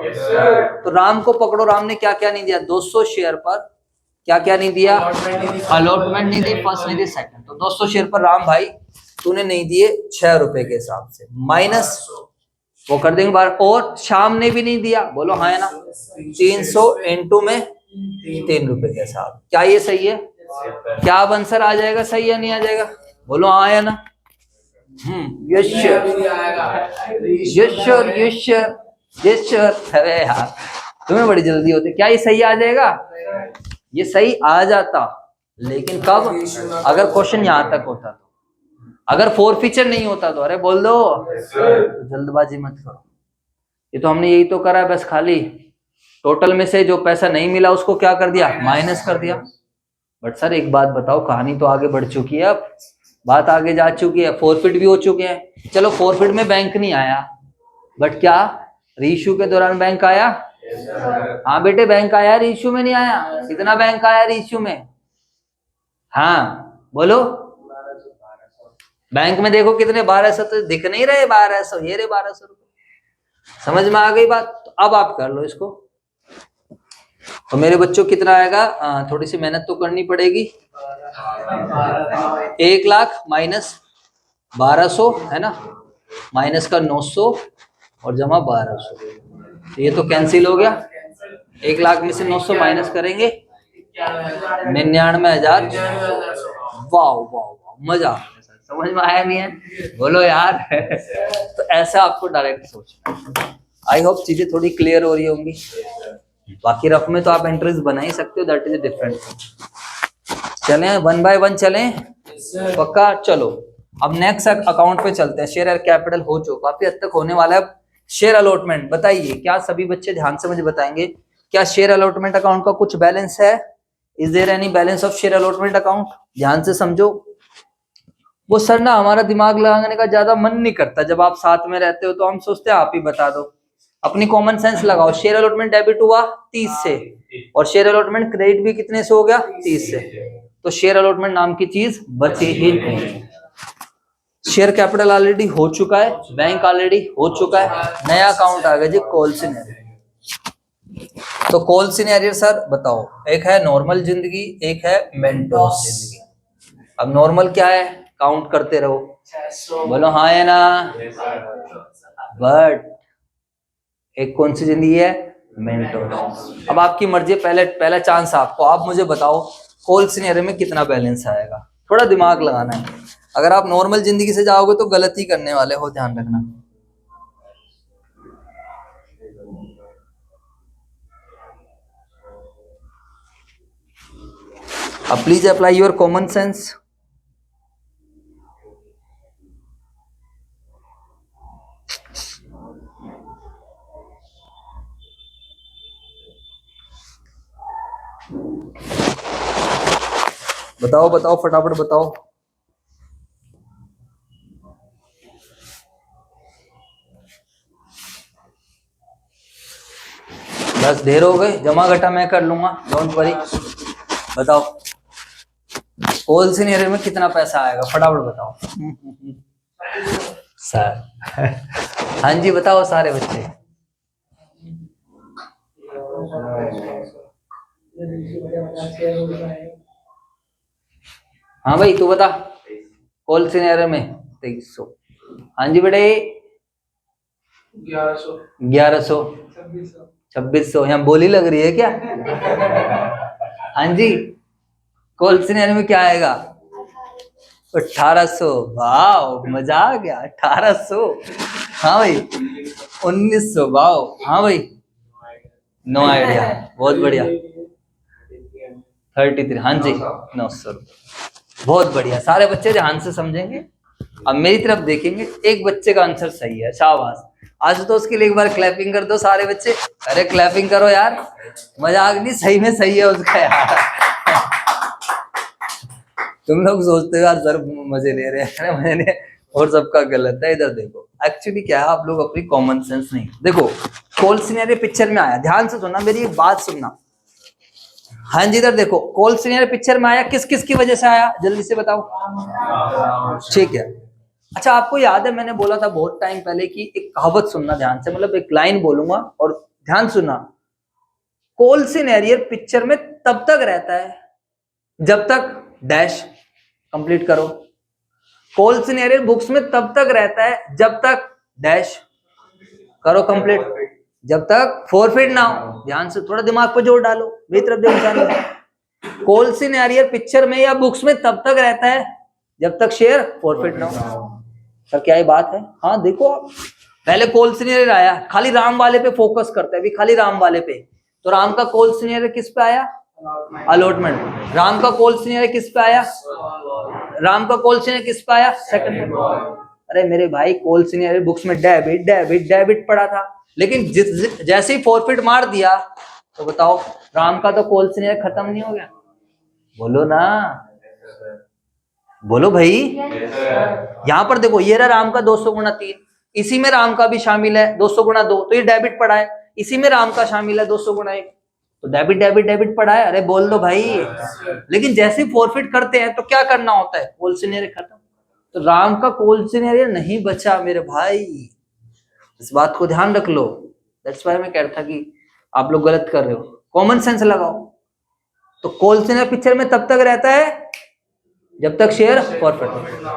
तो राम को पकड़ो, राम ने क्या क्या नहीं दिया? 200 शेयर पर क्या क्या नहीं दिया? अलॉटमेंट नहीं दी, फर्स्ट नहीं दी, सेकंड। तो 200 शेयर पर राम भाई तूने नहीं दिए 6 रुपए के हिसाब से, माइनस वो कर देंगे बार। और शाम ने भी नहीं दिया, बोलो हाँ है ना? 300 इंटू में 3 रुपए के हिसाब। क्या ये सही है? क्या अब आंसर आ जाएगा सही या नहीं आ जाएगा? बोलो हाँ या ना? Yes sir, yes sir, yes sir, yes sir. अरे यार तुम्हें बड़ी जल्दी होती, क्या ये सही आ जाएगा? ये सही आ जाता, लेकिन कब? अगर क्वेश्चन यहाँ तक होता तो, अगर फोर फीचर नहीं होता तो। अरे बोल दो, तो जल्दबाजी मत करो। ये तो हमने यही तो करा है बस, खाली टोटल में से जो पैसा नहीं मिला उसको क्या कर दिया? माइनस कर दिया। बट सर एक बात बताओ, कहानी तो आगे बढ़ चुकी है, अब बात आगे जा चुकी है, फोरफिट भी हो चुके हैं। चलो फोरफिट में बैंक नहीं आया, बट क्या रीइश्यू के दौरान बैंक आया? हाँ बेटे बैंक आया, रीइश्यू में नहीं आया। कितना बैंक आया रीइश्यू में? हाँ बोलो। बैंक में देखो कितने, 1200 तो दिख नहीं रहे, 1200 ये रहे 1200 रुपए। समझ में आ गई बात? तो अब आप कर लो इसको। तो मेरे बच्चों कितना आएगा? थोड़ी सी मेहनत तो करनी पड़ेगी। 1 लाख माइनस 1200 है ना, माइनस का 900 और जमा 1200, तो ये तो कैंसिल हो गया। 1 लाख में से 900 माइनस करेंगे 99,000। वाह वाह वाह, मजा आ गया सर, समझ में आया नहीं है? बोलो यार। तो ऐसा आपको डायरेक्ट सोचना। आई होप चीजें थोड़ी क्लियर हो रही होंगी। बाकी रफ में तो आप एंट्रीज बना ही सकते हो, दैट इज डिफरेंट। चलें वन बाय वन चलें, पक्का? चलो अब नेक्स्ट अकाउंट पे चलते हैं। शेयर कैपिटल हो चुका, काफी हद तक होने वाला है। शेयर अलॉटमेंट बताइए, क्या सभी बच्चे ध्यान से मुझे बताएंगे, क्या शेयर अलॉटमेंट अकाउंट का कुछ बैलेंस है? Is there any balance of share allotment account? ध्यान से समझो। वो सर ना हमारा दिमाग लगाने का ज्यादा मन नहीं करता, जब आप साथ में रहते हो तो हम सोचते हैं आप ही बता दो। अपनी कॉमन सेंस लगाओ। शेयर अलॉटमेंट डेबिट हुआ 30 से, और शेयर अलॉटमेंट क्रेडिट भी कितने से हो गया? 30 से। तो शेयर अलॉटमेंट नाम की चीज बची ही नहीं। शेयर कैपिटल ऑलरेडी हो चुका है, बैंक ऑलरेडी हो चुका है, नया अकाउंट आ गया जी, कॉल सिनेरियो। तो कॉल सिनेरियो सर बताओ, एक है नॉर्मल जिंदगी, एक है मेंटोस जिंदगी। अब नॉर्मल क्या है? काउंट करते रहो, बोलो हाँ है ना? बट एक कौन सी जिंदगी है? मेंटोस। अब आपकी मर्जी, पहले पहला चांस आपको, आप मुझे बताओ कॉल सिनेरियो में कितना बैलेंस आएगा। थोड़ा दिमाग लगाना है, अगर आप नॉर्मल जिंदगी से जाओगे तो गलती करने वाले हो, ध्यान रखना। अब please apply your common sense. बताओ बताओ फटाफट बताओ। बस ढेर हो गए, जमा घटा मैं कर लूंगा, डोंट वरी। बताओ होल सीनियर में कितना पैसा आएगा, फटाफट बताओ। सर हाँ जी बताओ सारे बच्चे। हाँ भाई तू बता, होल सीनियर में 2300। हाँ जी बेटे 1100 2600 यहाँ बोली लग रही है क्या? हाँ जी कोल सीनियर में क्या आएगा? 1800। वाह मजा आ गया, 1800। हाँ भाई 1900। वाह हाँ भाई नो आइडिया, बहुत बढ़िया। 33। हाँ जी 900। बहुत बढ़िया, सारे बच्चे ध्यान से समझेंगे, अब मेरी तरफ देखेंगे। एक बच्चे का आंसर सही है, शाबाश। आज तो उसके लिए एक बार क्लैपिंग कर दो सारे बच्चे। अरे क्लैपिंग करो यार, मजाक नहीं, सही में सही है उसका यार। तुम लोग सोचते हो यार सर मजे ले रहे हैं, मैंने और सबका गलत है। इधर देखो एक्चुअली क्या है, आप लोग अपनी कॉमन सेंस नहीं देखो। कोल सिनेरियो पिक्चर में आया, ध्यान से सुनना, मेरी एक बात सुनना। हाँ जी इधर देखो, कोल सिनेरियो पिक्चर में आया, किस किस की वजह से आया, जल्दी से बताओ। ठीक है, अच्छा आपको याद है मैंने बोला था बहुत टाइम पहले कि एक कहावत सुनना ध्यान से, मतलब एक लाइन बोलूंगा और ध्यान सुनना। कोल सिनेरियो पिक्चर में तब तक रहता है जब तक डैश कंप्लीट करो। कोल सिनेरियो बुक्स में तब तक रहता है जब तक डैश करो कंप्लीट, जब तक फॉरफिट ना हो। ध्यान से थोड़ा दिमाग पर जोर डालो, मेरी तरफ देखो। कोल सिनेरियो पिक्चर में या बुक्स में तब तक रहता है जब तक शेयर फॉरफिट ना हो। सर क्या ये बात है? हाँ देखो, पहले कोल सिनेरियो आया, खाली राम वाले पे फोकस करते हैं अभी, खाली राम वाले पे। तो राम का कोल सिनेरियो किस पे आया? अलॉटमेंट। राम का कोल सिनेरियो किस पे आया? राम का कोल सिनेरियो किस पे आया? सेकंड पे। अरे मेरे भाई कोल सिनेरियो बुक्स में डेबिट डेबिट डेबिट पड़ा था, लेकिन जैसे ही फॉरफिट मार दिया तो बताओ राम का तो कोल सिनेरियो खत्म नहीं हो गया? बोलो ना, बोलो भाई। यहां पर देखो ये रहा राम का 200 गुणा 3, इसी में राम का भी शामिल है 200 गुणा 2, तो ये डेबिट पड़ा है। इसी में राम का शामिल है 200 गुणा 1, तो डेबिट डेबिट डेबिट पड़ा है। अरे बोल दो भाई। लेकिन जैसे ही फॉरफिट करते हैं तो क्या करना होता है? कोल सिनेरियो खत्म। तो राम का कोल सिनेरियो नहीं बचा मेरे भाई, इस बात को ध्यान रख लो। दैट्स व्हाई मैं कह रहा था कि आप लोग गलत कर रहे हो, कॉमन सेंस लगाओ। तो कोल सिनेरियो पिक्चर में तब तक रहता है जब तक शेयर फॉरफिट।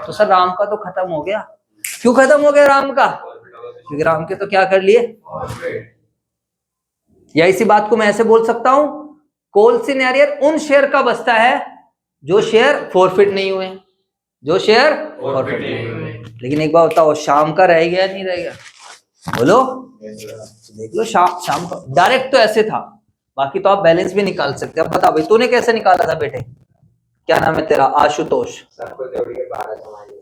तो सर राम का तो खत्म हो गया, क्यों खत्म हो गया राम का? क्योंकि राम के तो क्या कर लिए? या इसी बात को मैं ऐसे बोल सकता हूं, कोल सिनेरियो उन शेयर का बचता है जो शेयर फॉरफिट नहीं हुए, जो शेयर फॉरफिट नहीं हुए। लेकिन एक बात बताओ, शाम का रह गया नहीं रह गया? बोलो देख लो, शाम का डायरेक्ट तो ऐसे था, बाकी तो आप बैलेंस भी निकाल सकते हैं। अब बता भाई तूने कैसे निकाला था बेटे? क्या नाम है तेरा? आशुतोष।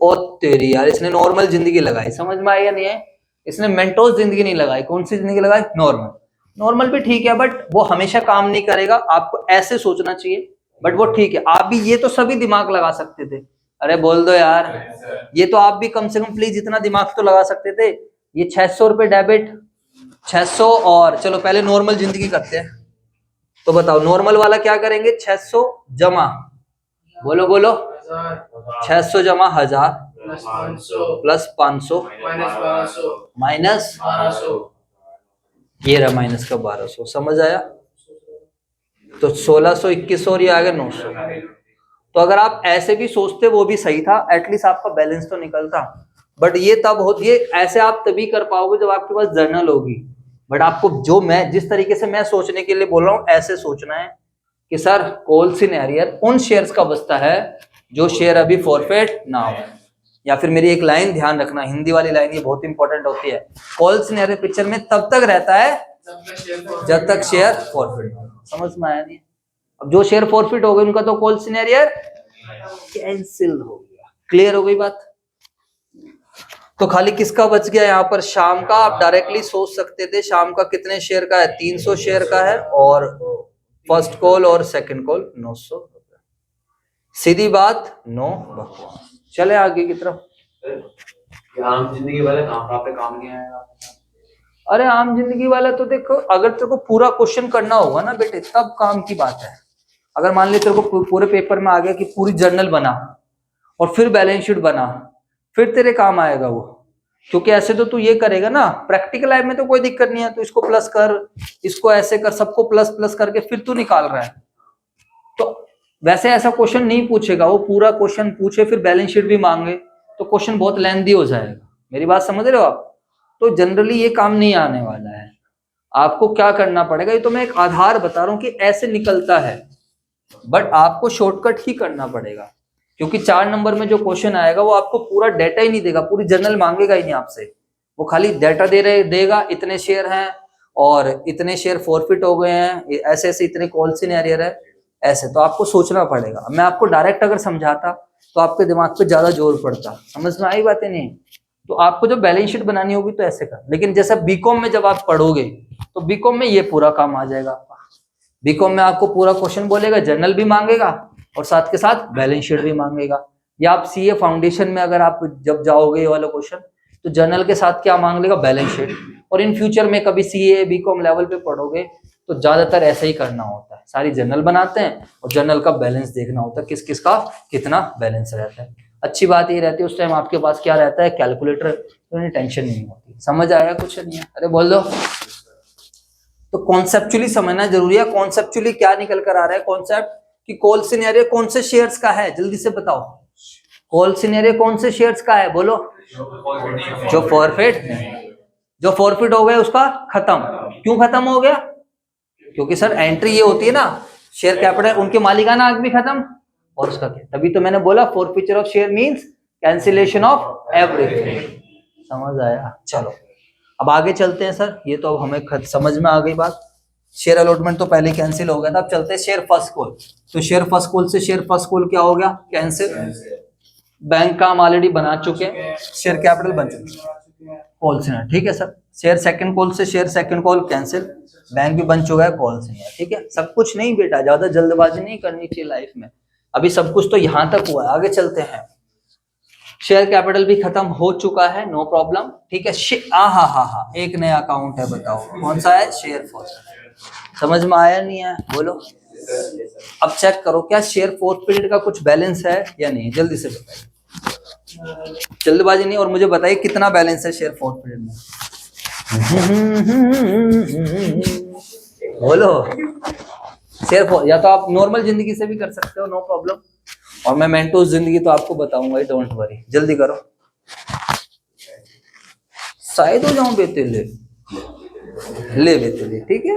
ओ तेरी यार, इसने नॉर्मल जिंदगी लगाई, समझ में आई या नहीं है? इसने मेंटोस जिंदगी नहीं लगाई। कौन सी जिंदगी लगाई? नॉर्मल। नॉर्मल भी ठीक है, बट वो हमेशा काम नहीं करेगा, आपको ऐसे सोचना चाहिए। बट वो ठीक है, आप भी ये तो सभी दिमाग लगा सकते थे। अरे बोल दो यार, ये तो आप भी कम से कम प्लीज इतना दिमाग तो लगा सकते थे। ये 600 रुपए डेबिट, 600, और चलो पहले नॉर्मल जिंदगी करते हैं। तो बताओ नॉर्मल वाला क्या करेंगे? 600 जमा, बोलो बोलो, 600 जमा 1000 प्लस 500 माइनस, ये रहा माइनस का 1200। समझ आया? तो 1600, 2100 और ये आ गया 900। तो अगर आप ऐसे भी सोचते वो भी सही था, एटलीस्ट आपका बैलेंस तो निकलता। बट ये तब होती है, ऐसे आप तभी कर पाओगे जब आपके पास जर्नल होगी। बट आपको जो मैं जिस तरीके से मैं सोचने के लिए बोल रहा हूँ, ऐसे सोचना है कि सर कोल सिनेरियो उन शेयर्स का बचता है जो शेयर अभी फॉरफिट ना हो। या फिर मेरी एक लाइन ध्यान रखना, हिंदी वाली लाइन, ये बहुत इंपॉर्टेंट होती है। कोल सिनेरियो पिक्चर में तब तक रहता है जब तक शेयर फॉरफिट ना हो। समझ में आया नहीं? अब जो शेयर फॉरफिट हो गए उनका तो कोल सिनेरियो कैंसिल हो गया। क्लियर हो गई बात? तो खाली किसका बच गया यहाँ पर? शाम का। आप डायरेक्टली सोच सकते थे शाम का कितने शेयर का है? 300 शेयर का है, और फर्स्ट कॉल और सेकंड कॉल 900 रुपए। सीधी बात, नो बकवास। चले आगे की तरफ। आम जिंदगी वाले कहाँ पे काम नहीं आएगा? अरे आम जिंदगी वाला तो देखो, अगर तेरे को पूरा क्वेश्चन करना होगा ना बेटे तब काम की बात है। अगर मान ले तेरे को पूरे पेपर में आ गया कि पूरी जर्नल बना और फिर बैलेंस शीट बना, फिर तेरे काम आएगा वो। क्योंकि ऐसे तो तू ये करेगा ना, प्रैक्टिकल लाइफ में तो कोई दिक्कत नहीं है, तो इसको प्लस कर, इसको ऐसे कर, सबको प्लस प्लस करके फिर तू निकाल रहा है। तो वैसे ऐसा क्वेश्चन नहीं पूछेगा वो, पूरा क्वेश्चन पूछे फिर बैलेंस शीट भी मांगे तो क्वेश्चन बहुत लेंथी हो जाएगा। मेरी बात समझ रहे हो आप? तो जनरली ये काम नहीं आने वाला है। आपको क्या करना पड़ेगा, ये तो मैं एक आधार बता रहा हूँ कि ऐसे निकलता है, बट आपको शॉर्टकट ही करना पड़ेगा। क्योंकि 4 नंबर में जो क्वेश्चन आएगा वो आपको पूरा डेटा ही नहीं देगा, पूरी जर्नल मांगेगा ही नहीं आपसे। वो खाली डेटा देगा, इतने शेयर हैं और इतने शेयर फॉरफिट हो गए हैं, ऐसे ऐसे इतने कॉल सिनेरियर है, ऐसे। तो आपको सोचना पड़ेगा। मैं आपको डायरेक्ट अगर समझाता तो आपके दिमाग पे ज्यादा जोर पड़ता। समझ में आई बातें? नहीं। तो आपको जब बैलेंस शीट बनानी होगी तो ऐसे कर। लेकिन जैसा बीकॉम में जब आप पढ़ोगे तो बीकॉम में ये पूरा काम आ जाएगा आपका। बीकॉम में आपको पूरा क्वेश्चन बोलेगा, जर्नल भी मांगेगा और साथ के साथ बैलेंस शीट भी मांगेगा। या आप सीए फाउंडेशन में अगर आप जब जाओगे ये वाला क्वेश्चन, तो जर्नल के साथ क्या मांग लेगा, बैलेंस शीट। और इन फ्यूचर में कभी सीए बीकॉम लेवल पे पढ़ोगे तो ज्यादातर ऐसे ही करना होता है, सारी जर्नल बनाते हैं और जर्नल का बैलेंस देखना होता है, किस किस का कितना बैलेंस रहता है। अच्छी बात ये रहती है उस टाइम आपके पास क्या रहता है, कैलकुलेटर, तो इन्हें टेंशन नहीं होती। समझ आया? कुछ नहीं है? अरे बोल दो। तो कॉन्सेप्चुअली समझना जरूरी है। कॉन्सेप्चुअली क्या निकल कर आ रहा है कॉन्सेप्ट, कि कॉल सिनेरियो कौन से शेयर्स का है, जल्दी से बताओ। कॉल सिनेरियो कौन से शेयर्स का है, बोलो। जो फॉरफिट, जो फॉरफिट हो गया उसका खत्म। क्यों खत्म हो गया? क्योंकि सर एंट्री ये होती है ना, शेयर कैपिटल उनके मालिकाना हक भी खत्म और उसका क्या। तभी तो मैंने बोला forfeiture of share means cancellation of everything. समझ आया? चलो अब आगे चलते हैं सर। ये तो अब हमें समझ में आ गई बात। शेयर अलॉटमेंट तो पहले कैंसिल हो गया था, अब चलते हैं शेयर फर्स्ट कॉल। तो शेयर फर्स्ट कॉल से शेयर फर्स्ट कॉल क्या हो गया, कैंसिल। बैंक का हम ऑलरेडी बना चुके हैं, शेयर कैपिटल बन चुके हैं, कॉल से। ठीक है सर। शेयर सेकंड कॉल से share second call cancel, bank भी बन चुका है, कॉल से। ठीक है, सब कुछ नहीं बेटा, ज्यादा जल्दबाजी नहीं करनी चाहिए लाइफ में। अभी सब कुछ तो यहां तक हुआ है, आगे चलते हैं। शेयर कैपिटल भी खत्म हो चुका है, नो प्रॉब्लम। ठीक है। हा एक नया अकाउंट है, बताओ कौन सा है, शेयर फर्स्ट। समझ में आया नहीं है, बोलो। अब चेक करो क्या शेयर फोर्थ पीरियड का कुछ बैलेंस है या नहीं, जल्दी से बताइए, जल्दबाजी नहीं। और मुझे बताइए कितना बैलेंस है शेयर फोर्थ पीरियड में, बोलो। शेयर फोर्थ या तो आप नॉर्मल जिंदगी से भी कर सकते हो, नो प्रॉब्लम। और मैं मेंटोस जिंदगी तो आपको बताऊंगा, डोंट वरी, जल्दी करो। शायद हो जाऊं बेटे, ले बेटे ले, ठीक है।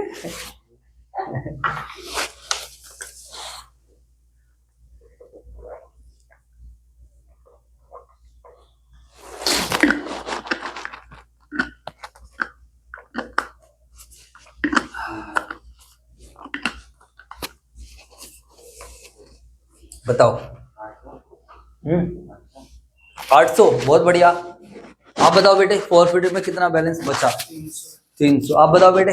बताओ। 800, बहुत बढ़िया। आप बताओ बेटे, फोर्थ पीरियड में कितना बैलेंस बचा? 300। आप बताओ बेटे।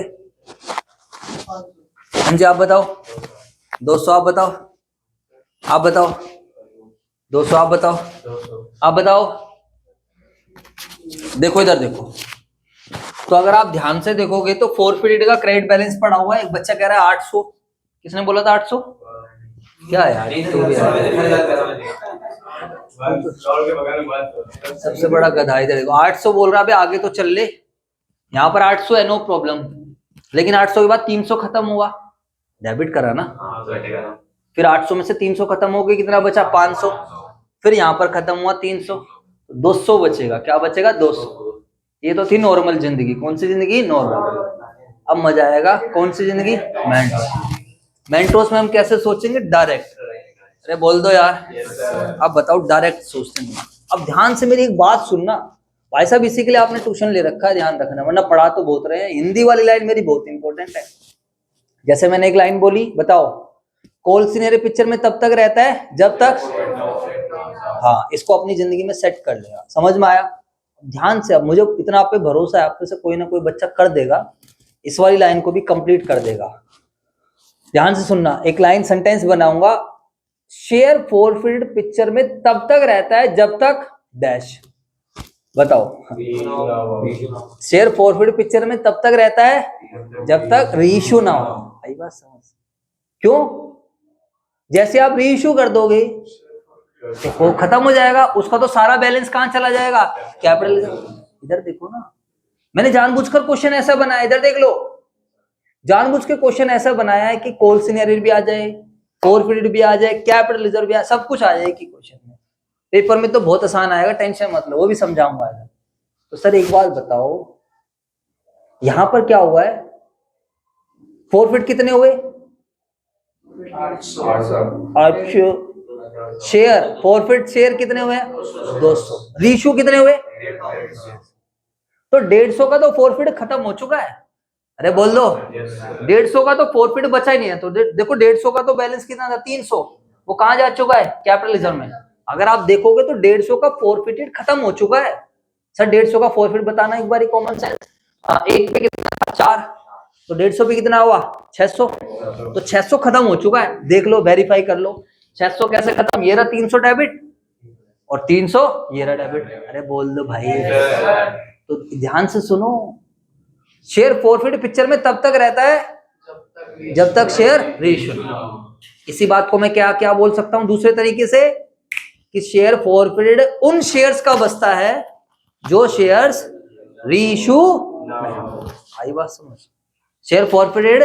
हाँ जी, आप बताओ। 200। आप बताओ। आप बताओ। 200। आप बताओ। आप बताओ। देखो इधर देखो। तो अगर आप ध्यान से देखोगे तो फोर्थ पीरियड का क्रेडिट बैलेंस पड़ा हुआ है। एक बच्चा कह रहा है 800। किसने बोला था 800? क्या यार, सबसे बड़ा गधा इधर देखो, 800 बोल रहा है। आगे तो चल ले, यहाँ पर 800 है, नो प्रॉब्लम। लेकिन 800 के बाद 300 खत्म हुआ, डेबिट करा ना। फिर 800 में से 300 खत्म हो गया, कितना बचा? 500। फिर यहाँ पर खत्म हुआ 300, 200 बचेगा। क्या बचेगा? 200। ये तो थी नॉर्मल जिंदगी। कौन सी जिंदगी? नॉर्मल। अब मजा आएगा। कौन सी जिंदगी? मेंटोस। मेंटोस में हम कैसे सोचेंगे? डायरेक्ट। अरे बोल दो यार। अब बताओ, डायरेक्ट सोचते हैं। अब ध्यान से मेरी एक बात सुनना भाई साहब, इसी के लिए आपने ट्यूशन ले रखा है, ध्यान रखना, वरना पढ़ा तो बहुत रहे हैं। हिंदी वाली लाइन मेरी बहुत इंपॉर्टेंट है। जैसे मैंने एक लाइन बोली, बताओ, कॉल सिनेरियो पिक्चर में तब तक रहता है जब तक, हाँ, इसको अपनी जिंदगी में सेट कर लेगा। समझ में आया? ध्यान से। अब मुझे इतना आप पे भरोसा है, आप पे से कोई ना कोई बच्चा कर देगा, इस वाली लाइन को भी कंप्लीट कर देगा। ध्यान से सुनना, एक लाइन सेंटेंस बनाऊंगा, शेयर फॉरफिट पिक्चर में तब तक रहता है जब तक डैश, बताओ। शेयर फॉरफिट पिक्चर में तब तक रहता है जब तक रीइश्यू ना हो। आई बात समझ? क्यों? जैसे आप रीइश्यू कर दोगे तो वो खत्म हो जाएगा, उसका तो सारा बैलेंस कहां चला जाएगा? कैपिटल। इधर देखो ना, मैंने जानबूझकर क्वेश्चन ऐसा बनाया, इधर देख लो, जानबूझ के क्वेश्चन ऐसा बनाया है कि कॉल सिनेरियो भी आ जाए, फॉरफिट भी आ जाए, कैपिटल रिजर्व भी आ, सब कुछ आ जाए कि क्वेश्चन में। पेपर में तो बहुत आसान आएगा, टेंशन मत लो, वो भी समझाऊंगा। तो सर एक बात बताओ, यहां पर क्या हुआ है? फॉरफिट कितने हुए? 800। शेयर फॉरफिट शेयर कितने हुए? 200। रीइश्यू कितने हुए? तो 150 का तो फॉरफिट खत्म हो चुका है। अरे बोल दो, 150 का तो फॉरफिट बचा ही नहीं है। तो देखो 150 का तो बैलेंस कितना था? 300। वो कहां जा चुका है? कैपिटल रिजर्व में। अगर आप देखोगे तो 150 का फॉरफिटेड खत्म हो चुका है। सर 150 का फॉरफिट बताना एक बार, कॉमन सेंस। एक पे कितना? 4। तो 150 पे कितना हुआ? 600। तो 600 खत्म हो चुका है, देख लो, वेरीफाई कर लो। 600 कैसे खत्म? ये रहा 300 डेबिट और 300 ये रहा डेबिट। अरे बोल दो भाई, तो ध्यान से सुनो। शेयर फॉरफिट पिक्चर में तब तक रहता है जब तक शेयर रीइश्यू। इसी बात को मैं क्या क्या बोल सकता हूं दूसरे तरीके से, कि शेयर फॉरफिटेड उन शेयर्स का बचता है जो शेयर्स रीइश्यू। आई बात समझ? शेयर फॉरफिटेड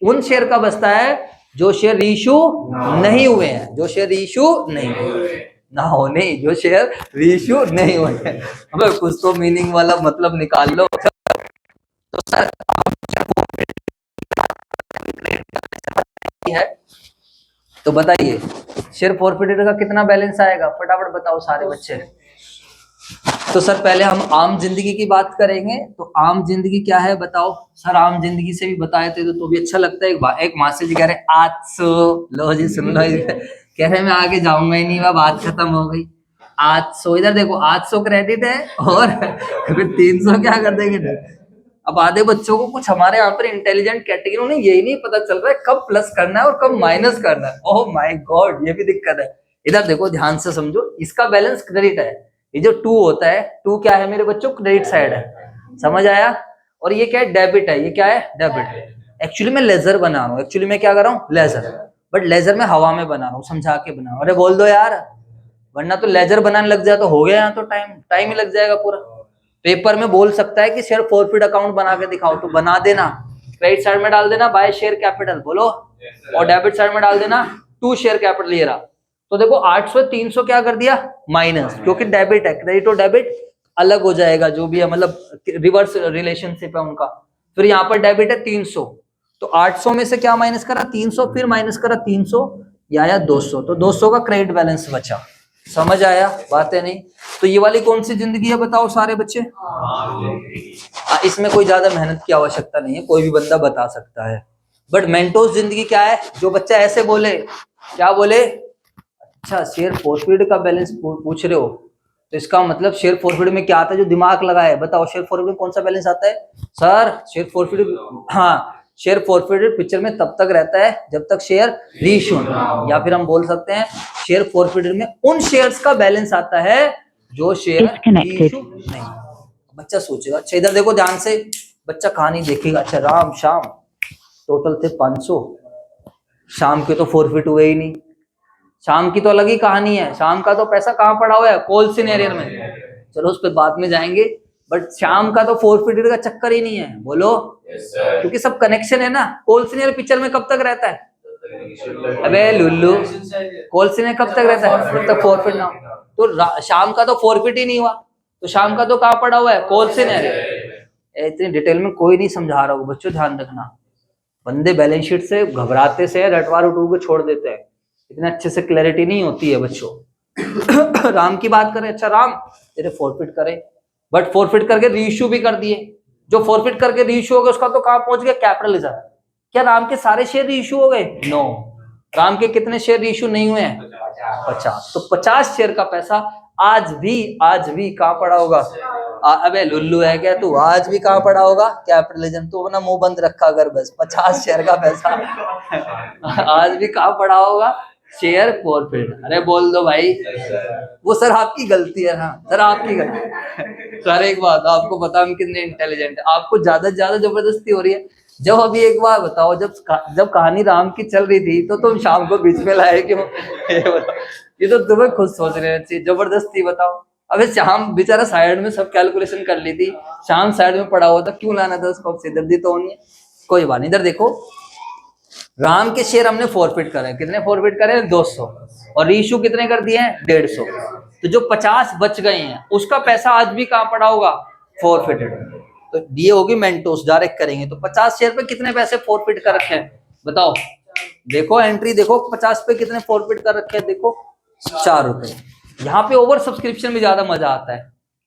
उन शेयर का बचता है जो शेयर रीइश्यू नहीं हुए हैं, जो शेयर रीइश्यू नहीं हुए ना हो, नहीं, जो शेयर रीइश्यू नहीं हुए हैं। अब कुछ तो मीनिंग वाला मतलब निकाल लो। तो सर है, तो बताइए शेयर फॉरफिटेड का कितना बैलेंस आएगा? फटाफट बताओ सारे बच्चे। तो सर पहले हम आम जिंदगी की बात करेंगे। तो आम जिंदगी क्या है बताओ? सर आम जिंदगी से भी बताए थे तो भी अच्छा लगता है। एक मास्टर जी कह रहे 800, लो जी सुन लो, कह रहे मैं आगे जाऊंगा ही नहीं, बात खत्म हो गई। 800, इधर देखो 800 क्रेडिट है और फिर 300 क्या कर देंगे? अब आधे बच्चों को कुछ हमारे यहाँ पर इंटेलिजेंट कैटेगरी, उन्हें यही नहीं पता चल रहा है कब प्लस करना है और कब माइनस करना है। ओह माय गॉड, ये भी दिक्कत है। इधर देखो ध्यान से समझो, इसका बैलेंस क्रेडिट है। ये जो 2 होता है, 2 क्या है मेरे बच्चों? क्रेडिट साइड है, समझ आया? और ये क्या है? डेबिट है। ये क्या है? डेबिट। एक्चुअली मैं लेजर बना रहा हूँ, एक्चुअली मैं क्या कर रहा हूँ? लेजर। बट लेजर में हवा में बना रहा हूँ, समझा के बना रहा हूँ। अरे बोल दो यार, वरना तो लेजर बनाने लग जाए तो हो गया, यहाँ तो टाइम ही लग जाएगा पूरा। पेपर में बोल सकता है कि शेयर फॉरफिट अकाउंट बना के दिखाओ, तो बना देना। क्रेडिट साइड में डाल देना बाय शेयर कैपिटल, बोलो, और डेबिट साइड में डाल देना टू शेयर कैपिटल। ये रहा। तो देखो 800 300 क्या कर दिया? माइनस, क्योंकि डेबिट है, क्रेडिट और डेबिट अलग हो जाएगा जो भी है, मतलब रिवर्स रिलेशनशिप है उनका। फिर यहाँ पर डेबिट है 300, तो 800 में से क्या माइनस करा? 300, फिर माइनस करा 300, या आया 200। तो 200 का क्रेडिट बैलेंस बचा। समझ आया? बातें नहीं? तो ये वाली कौन सी जिंदगी है बताओ सारे बच्चे? इसमें कोई ज्यादा मेहनत की आवश्यकता नहीं है, कोई भी बंदा बता सकता है। बट मेंटोस जिंदगी क्या है? जो बच्चा ऐसे बोले, क्या बोले? अच्छा शेयर फॉरफिट का बैलेंस पूछ रहे हो, तो इसका मतलब शेयर फॉरफिट में क्या आता है? जो दिमाग लगाए बताओ, शेयर फॉरफिट में कौन सा बैलेंस आता है? सर शेयर फॉरफिट, हाँ, शेयर फॉरफिटेड पिक्चर में तब तक रहता है जब तक शेयर रीइश्यू, या फिर हम बोल सकते हैं शेयर फॉरफिटेड में उन शेयर्स का बैलेंस आता है जो शेयर रीइश्यू नहीं। बच्चा सोचेगा, अच्छा इधर देखो ध्यान से, बच्चा कहानी देखेगा। अच्छा राम शाम टोटल थे 500, शाम के तो फॉरफिट हुए ही नहीं। शाम की तो अलग ही कहानी है, शाम का तो पैसा कहाँ पड़ा हुआ है? कॉल सिनेरियर में। चलो उस पर बाद में जाएंगे, बट शाम का तो फॉरफिटेड का चक्कर ही नहीं है, बोलो। क्योंकि सब कनेक्शन है ना। कॉल सिनेरियर पिक्चर में कब तक रहता है? अबे लुल्लू, कॉल सिनेरियर कब तक रहता है? जब तक फॉरफिट ना हो। तो शाम का तो फॉरफिट ही नहीं हुआ, तो शाम का तो कहाँ पड़ा हुआ है? कॉल सिनेरियर। इतनी डिटेल में कोई नहीं समझा रहा हूँ बच्चों, ध्यान रखना। बंदे बैलेंस शीट से घबराते से रटवा रुटू के छोड़ देते हैं, इतने अच्छे से क्लैरिटी नहीं होती है बच्चों। राम की बात करें, अच्छा राम तेरे फॉरफिट करे, बट फॉरफिट करके रीइश्यू भी कर दिए। जो फॉरफिट करके रीइश्यू हो गया उसका तो कहां पहुंच गया? Capital reserve. क्या राम के सारे शेयर रीइश्यू हो गए? नो। राम के कितने शेयर रीइश्यू नहीं हुए हैं? 50। तो 50 शेयर का पैसा आज भी कहां पड़ा होगा? अबे लुल्लू है क्या तू? आज भी कहां पड़ा होगा? कैपिटलिज्म। तो अपना मुंह बंद रखा अगर बस, 50 शेयर का पैसा आज भी कहां पड़ा होगा? शेयर फॉरफिट, अरे बोल दो भाई। वो सर आपकी गलती है। हाँ सर आपकी गलती। सर एक बात आपको पता हम कितने इंटेलिजेंट है, आपको ज्यादा से ज्यादा जबरदस्ती हो रही है। जब अभी एक बार बताओ, जब कहानी राम की चल रही थी तो तुम शाम को बीच में लाए क्यों? ये बताओ, ये तो तुम्हें खुद सोच लेना चाहिए, जबरदस्ती बताओ। अबे शाम बेचारा साइड में सब कैलकुलेशन कर ली थी, शाम साइड में पड़ा हुआ था, क्यों लाना था उसको? सिरदर्दी तो होनी है। कोई बात नहीं, इधर देखो, राम के शेयर हमने फॉरफिट करे, कितने फॉरफिट करे? 200। और रीशू कितने कर दिए हैं? 150। तो जो 50 बच गए हैं उसका पैसा आज भी कहां पड़ा होगा? फॉरफिटेड। तो ये होगी मेंटोस, डायरेक्ट करेंगे तो 50 शेयर पे कितने पैसे फॉरफिट कर रखे हैं बताओ? देखो एंट्री देखो, 50 पे कितने फॉरफिट कर रखे हैं, देखो 4 रुपए। यहाँ पे ओवर सब्सक्रिप्शन में ज्यादा मजा आता है,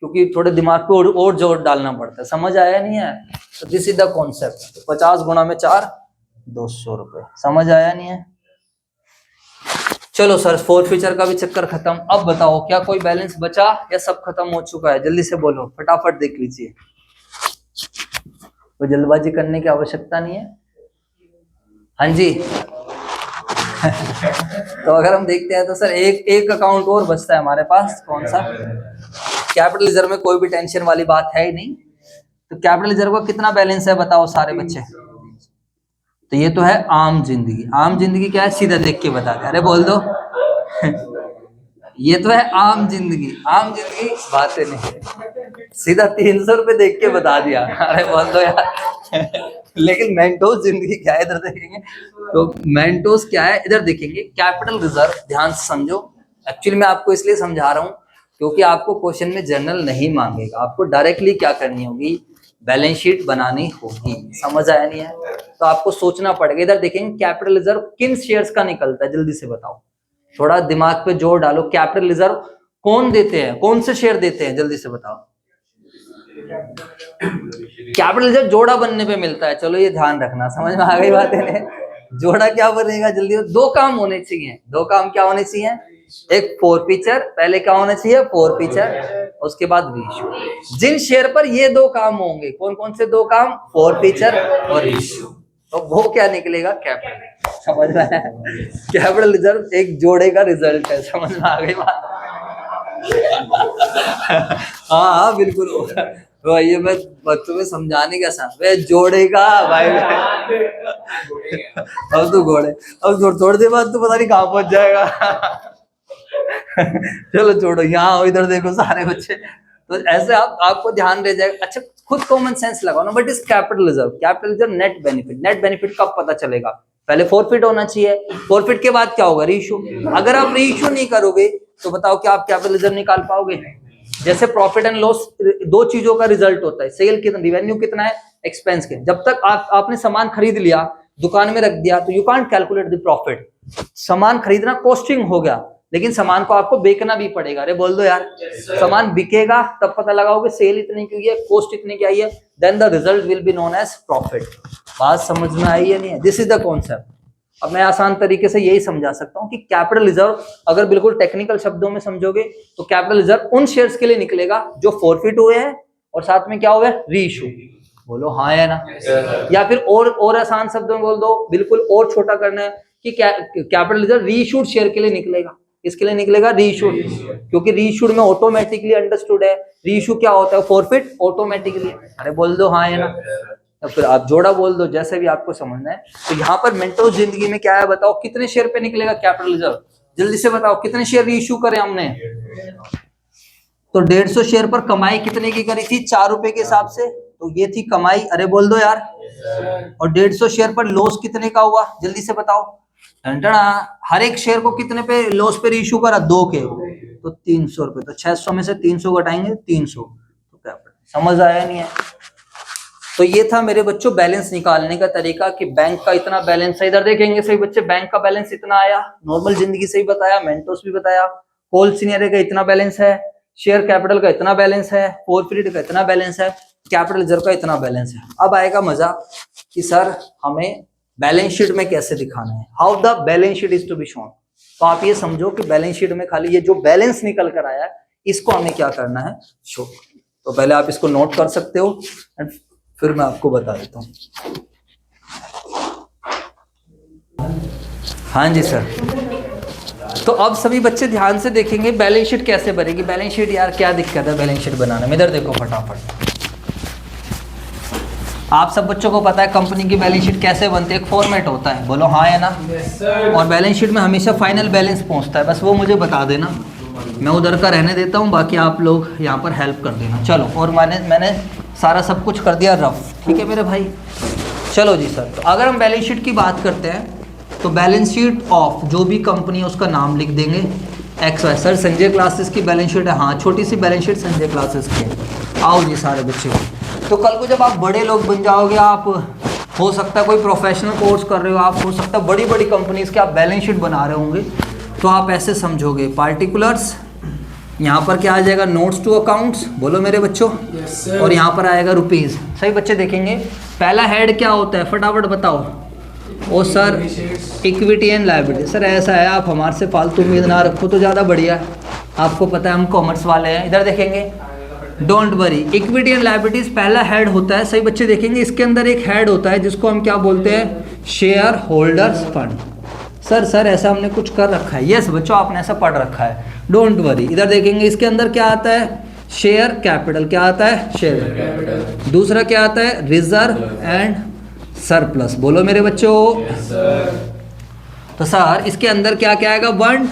क्योंकि थोड़े दिमाग पे और जोर डालना पड़ता है। समझ आया नहीं है? तो दिस इज द कॉन्सेप्ट। 50 गुणा में 4, 200 रुपए। समझ आया नहीं है? चलो सर, फोर्थ फीचर का भी चक्कर खत्म। अब बताओ क्या कोई बैलेंस बचा या सब खत्म हो चुका है? जल्दी से बोलो, फटाफट देख लीजिए, कोई जल्दबाजी करने की आवश्यकता नहीं है। हाँ जी। तो अगर हम देखते हैं तो सर एक अकाउंट और बचता है हमारे पास। कौन सा? कैपिटल रिजर्व में कोई भी टेंशन वाली बात है ही नहीं। तो कैपिटल रिजर्व का कितना बैलेंस है बताओ सारे बच्चे? तो ये तो है आम जिंदगी। आम जिंदगी क्या है? सीधा देख के बता दे, अरे बोल दो। ये तो है आम जिंदगी। आम जिंदगी बातें नहीं, सीधा 300 रुपए देख के बता दिया, अरे बोल दो यार। लेकिन मेंटोस जिंदगी क्या है इधर देखेंगे। तो मेंटोस क्या है इधर देखेंगे। कैपिटल रिजर्व, ध्यान से समझो। एक्चुअली मैं आपको इसलिए समझा रहा हूँ क्योंकि आपको क्वेश्चन में जनरल नहीं मांगेगा, आपको डायरेक्टली क्या करनी होगी? बैलेंस शीट बनानी होगी। समझ आया नहीं है? तो आपको सोचना पड़ेगा। इधर देखेंगे कैपिटल रिजर्व किन शेयर्स का निकलता है, जल्दी से बताओ, थोड़ा दिमाग पे जोर डालो। कैपिटल रिजर्व कौन देते हैं, कौन से शेयर देते हैं, जल्दी से बताओ। कैपिटल रिजर्व जोड़ा बनने पे मिलता है। चलो ये ध्यान रखना, समझ में आ गई बात है? जोड़ा क्या बनेगा जल्दी? दो काम होने चाहिए। दो काम क्या होने चाहिए? एक फोरफीचर, पहले क्या होना चाहिए? फोरफीचर, उसके बाद रीइश्यू। जिन शेयर पर ये दो काम होंगे, कौन कौन से दो काम? फोरफीचर और रीइश्यू। तो वो क्या निकलेगा? कैपिटल। समझ में आया? कैपिटल रिजर्व एक जोड़े का रिजल्ट है। समझ में आ गई बात? हाँ हाँ बिल्कुल। तो ये मैं बच्चों में समझाने का साथ वे जोड़ेगा भाई। अब तो घोड़े, अब थोड़ी देर बाद तो पता नहीं कहाँ पहुंच जाएगा। चलो छोड़ो, यहाँ इधर देखो सारे बच्चे। तो ऐसे आपको ध्यान रह जाएगा। अच्छा खुद कॉमन सेंस लगाओ ना। बट इस capital reserve, capital reserve net benefit, net benefit कब पता चलेगा? पहले फॉरफिट होना चाहिए। फॉरफिट के बाद क्या होगा? रीइश्यू। अगर आप रीइश्यू नहीं करोगे तो बताओ क्या आप कैपिटल रिजर्व निकाल पाओगे? जैसे प्रॉफिट एंड लॉस, दो चीजों का रिजल्ट होता है। सेल कितना, रिवेन्यू कितना है, एक्सपेंस के। जब तक आपने सामान खरीद लिया, दुकान में रख दिया, तो you can't calculate the profit. सामान खरीदना कॉस्टिंग हो गया, लेकिन सामान को आपको बेचना भी पड़ेगा। अरे बोल दो यार। सामान बिकेगा तब पता लगाओगे सेल इतनी की हुई है, कॉस्ट इतनी की आई है, then the result will be known as profit. बात समझ में आई है नहीं है? This is the concept. अब मैं आसान तरीके से यही समझा सकता हूँ कि कैपिटल रिजर्व अगर बिल्कुल टेक्निकल शब्दों में समझोगे तो कैपिटल रिजर्व उन शेयर्स के लिए निकलेगा जो फॉरफिट हुए हैं और साथ में क्या हुआ है? रीइश्यू। बोलो हाँ या ना? या फिर और आसान शब्दों में बोल दो, बिल्कुल और छोटा करना है कि कैपिटल रिजर्व रीइश्यूड शेयर के लिए निकलेगा। किसके लिए निकलेगा? रीइश्यूड। क्योंकि रीइश्यूड में ऑटोमेटिकली अंडरस्टूड है रीइश्यू क्या होता है? Forfeit automatically. अरे बोल दो हाँ या ना? तो फिर आप जोड़ा बोल दो, जैसे भी आपको समझना है। तो यहाँ पर मेंटोस जिंदगी में क्या है बताओ? कितने शेयर पे निकलेगा कैपिटल रिजर्व? जल्दी से बताओ, कितने शेयर रीइश्यू करे हमने? तो 150 शेयर पर कमाई कितने की करी थी? 4 रुपए के हिसाब से। तो ये थी कमाई। अरे बोल दो यार। और 150 शेयर पर लॉस कितने का हुआ? जल्दी से बताओ। हर एक शेयर को कितने पे लॉस पे रीइश्यू करा? 2 के। तो 300 रुपए। तो 600 में से 300 घटाएंगे, 300। तो कैपिटल। समझ आया नहीं है? तो ये था मेरे बच्चों बैलेंस निकालने का तरीका कि बैंक का इतना बैलेंस है। इधर देखेंगे सही बच्चे, बैंक का बैलेंस इतना आया, नॉर्मल जिंदगी से ही बताया, मेंटोस भी बताया, कोल सीनियर का इतना बैलेंस है, शेयर कैपिटल का इतना बैलेंस है, फॉरफिट का इतना बैलेंस है, कैपिटल रिजर्व का इतना बैलेंस है। अब आएगा मजा कि सर हमें बैलेंस शीट में कैसे दिखाना है, how the balance sheet is to be shown. तो आप ये समझो कि बैलेंस शीट में खाली ये जो बैलेंस निकल कर आया है इसको हमें क्या करना है? शो। तो पहले आप इसको नोट कर सकते हो एंड फिर मैं आपको बता देता हूँ। हाँ जी सर। तो अब सभी बच्चे ध्यान से देखेंगे बैलेंस शीट कैसे बनेगी। बैलेंस शीट यार क्या दिक्कत है बैलेंस शीट बनाने में, इधर देखो फटाफट। आप सब बच्चों को पता है कंपनी की बैलेंस शीट कैसे बनती है, एक फॉर्मेट होता है, बोलो हाँ या ना। और बैलेंस शीट में हमेशा फाइनल बैलेंस पहुंचता है, बस वो मुझे बता देना, मैं उधर का रहने देता हूँ, बाकी आप लोग यहाँ पर हेल्प कर देना। चलो, और मैंने सारा सब कुछ कर दिया रफ, ठीक है मेरे भाई। चलो जी सर, तो अगर हम बैलेंस शीट की बात करते हैं तो बैलेंस शीट ऑफ जो भी कंपनी है उसका नाम लिख देंगे X Y. Sir Sanjay classes की बैलेंस शीट है, हाँ छोटी सी बैलेंस शीट संजय क्लासेस की है। आओ जी सारे बच्चे, तो कल को जब आप बड़े लोग बन जाओगे, आप हो सकता है कोई प्रोफेशनल कोर्स कर रहे हो, आप हो सकता है बड़ी बड़ी कंपनीज के आप बैलेंस शीट बना रहे होंगे, तो आप ऐसे समझोगे पार्टिकुलर्स, यहाँ पर क्या आ जाएगा नोट्स टू अकाउंट्स, बोलो मेरे बच्चों, और यहाँ पर आएगा रुपीज़। सही बच्चे देखेंगे पहला हेड क्या होता है फटाफट बताओ। ओ sir equity and liability. Sir ऐसा है, आप हमारे से फालतू उम्मीद ना रखो तो ज़्यादा बढ़िया है, आपको पता है हम कॉमर्स वाले हैं। इधर देखेंगे don't worry, equity and liabilities पहला हेड होता है। सही बच्चे देखेंगे इसके अंदर एक हेड होता है जिसको हम क्या बोलते हैं, शेयर होल्डर्स फंड। सर ऐसा हमने कुछ कर रखा है, यस बच्चों आपने ऐसा पढ़ रखा है, डोंट वरी। इधर देखेंगे इसके अंदर क्या आता है, शेयर कैपिटल। क्या आता है, शेयर कैपिटल। दूसरा क्या आता है, रिजर्व एंड सरप्लस, बोलो मेरे बच्चों। तो सर इसके अंदर क्या क्या आएगा, 1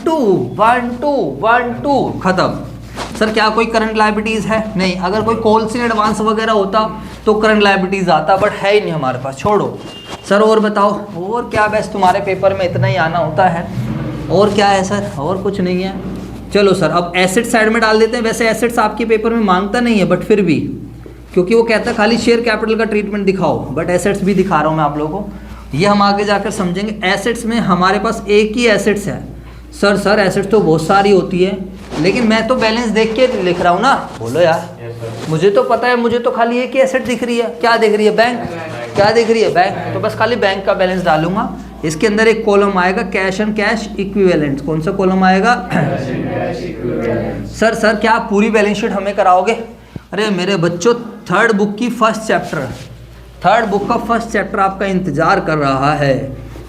2 खत्म। सर क्या कोई करंट लायबिलिटीज है, नहीं। अगर कोई कॉल से एडवांस वगैरह होता तो करंट लायबिलिटीज आता, बट है ही नहीं हमारे पास, छोड़ो। सर और बताओ, और क्या, बस तुम्हारे पेपर में इतना ही आना होता है, और क्या है सर, और कुछ नहीं है। चलो सर अब एसेट साइड में डाल देते हैं। वैसे एसेट्स आपके पेपर में मांगता नहीं है, बट फिर भी, क्योंकि वो कहता है खाली शेयर कैपिटल का ट्रीटमेंट दिखाओ, बट एसेट्स भी दिखा रहा हूँ मैं आप लोगों को, ये हम आगे जाकर समझेंगे। एसेट्स में हमारे पास एक ही एसेट्स है। सर एसेट्स तो बहुत सारी होती है, लेकिन मैं तो बैलेंस देख के लिख रहा हूँ ना, बोलो यार। मुझे तो पता है, मुझे तो खाली एक ही एसेट दिख रही है। क्या दिख रही है, बैंक। क्या दिख रही है, बैंक। तो बस खाली बैंक का बैलेंस डालूंगा। इसके अंदर एक कॉलम आएगा कैश एंड कैश इक्विवेलेंट। कौन सा कॉलम आएगा, सर क्या आप पूरी बैलेंस शीट हमें कराओगे। अरे मेरे बच्चों, थर्ड बुक की फर्स्ट चैप्टर, थर्ड बुक का फर्स्ट चैप्टर आपका इंतजार कर रहा है,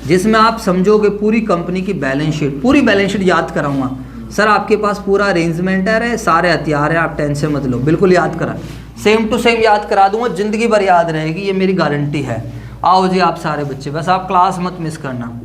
जिसमें आप समझोगे पूरी कंपनी की बैलेंस शीट। पूरी बैलेंस शीट याद कराऊंगा। सर आपके पास पूरा अरेंजमेंट है, सारे हथियार है, आप टेंशन मत लो, बिल्कुल याद करा, सेम टू सेम याद करा दूंगा, जिंदगी भर याद रहेगी, ये मेरी गारंटी है। आओ जी आप सारे बच्चे, बस आप क्लास मत मिस करना।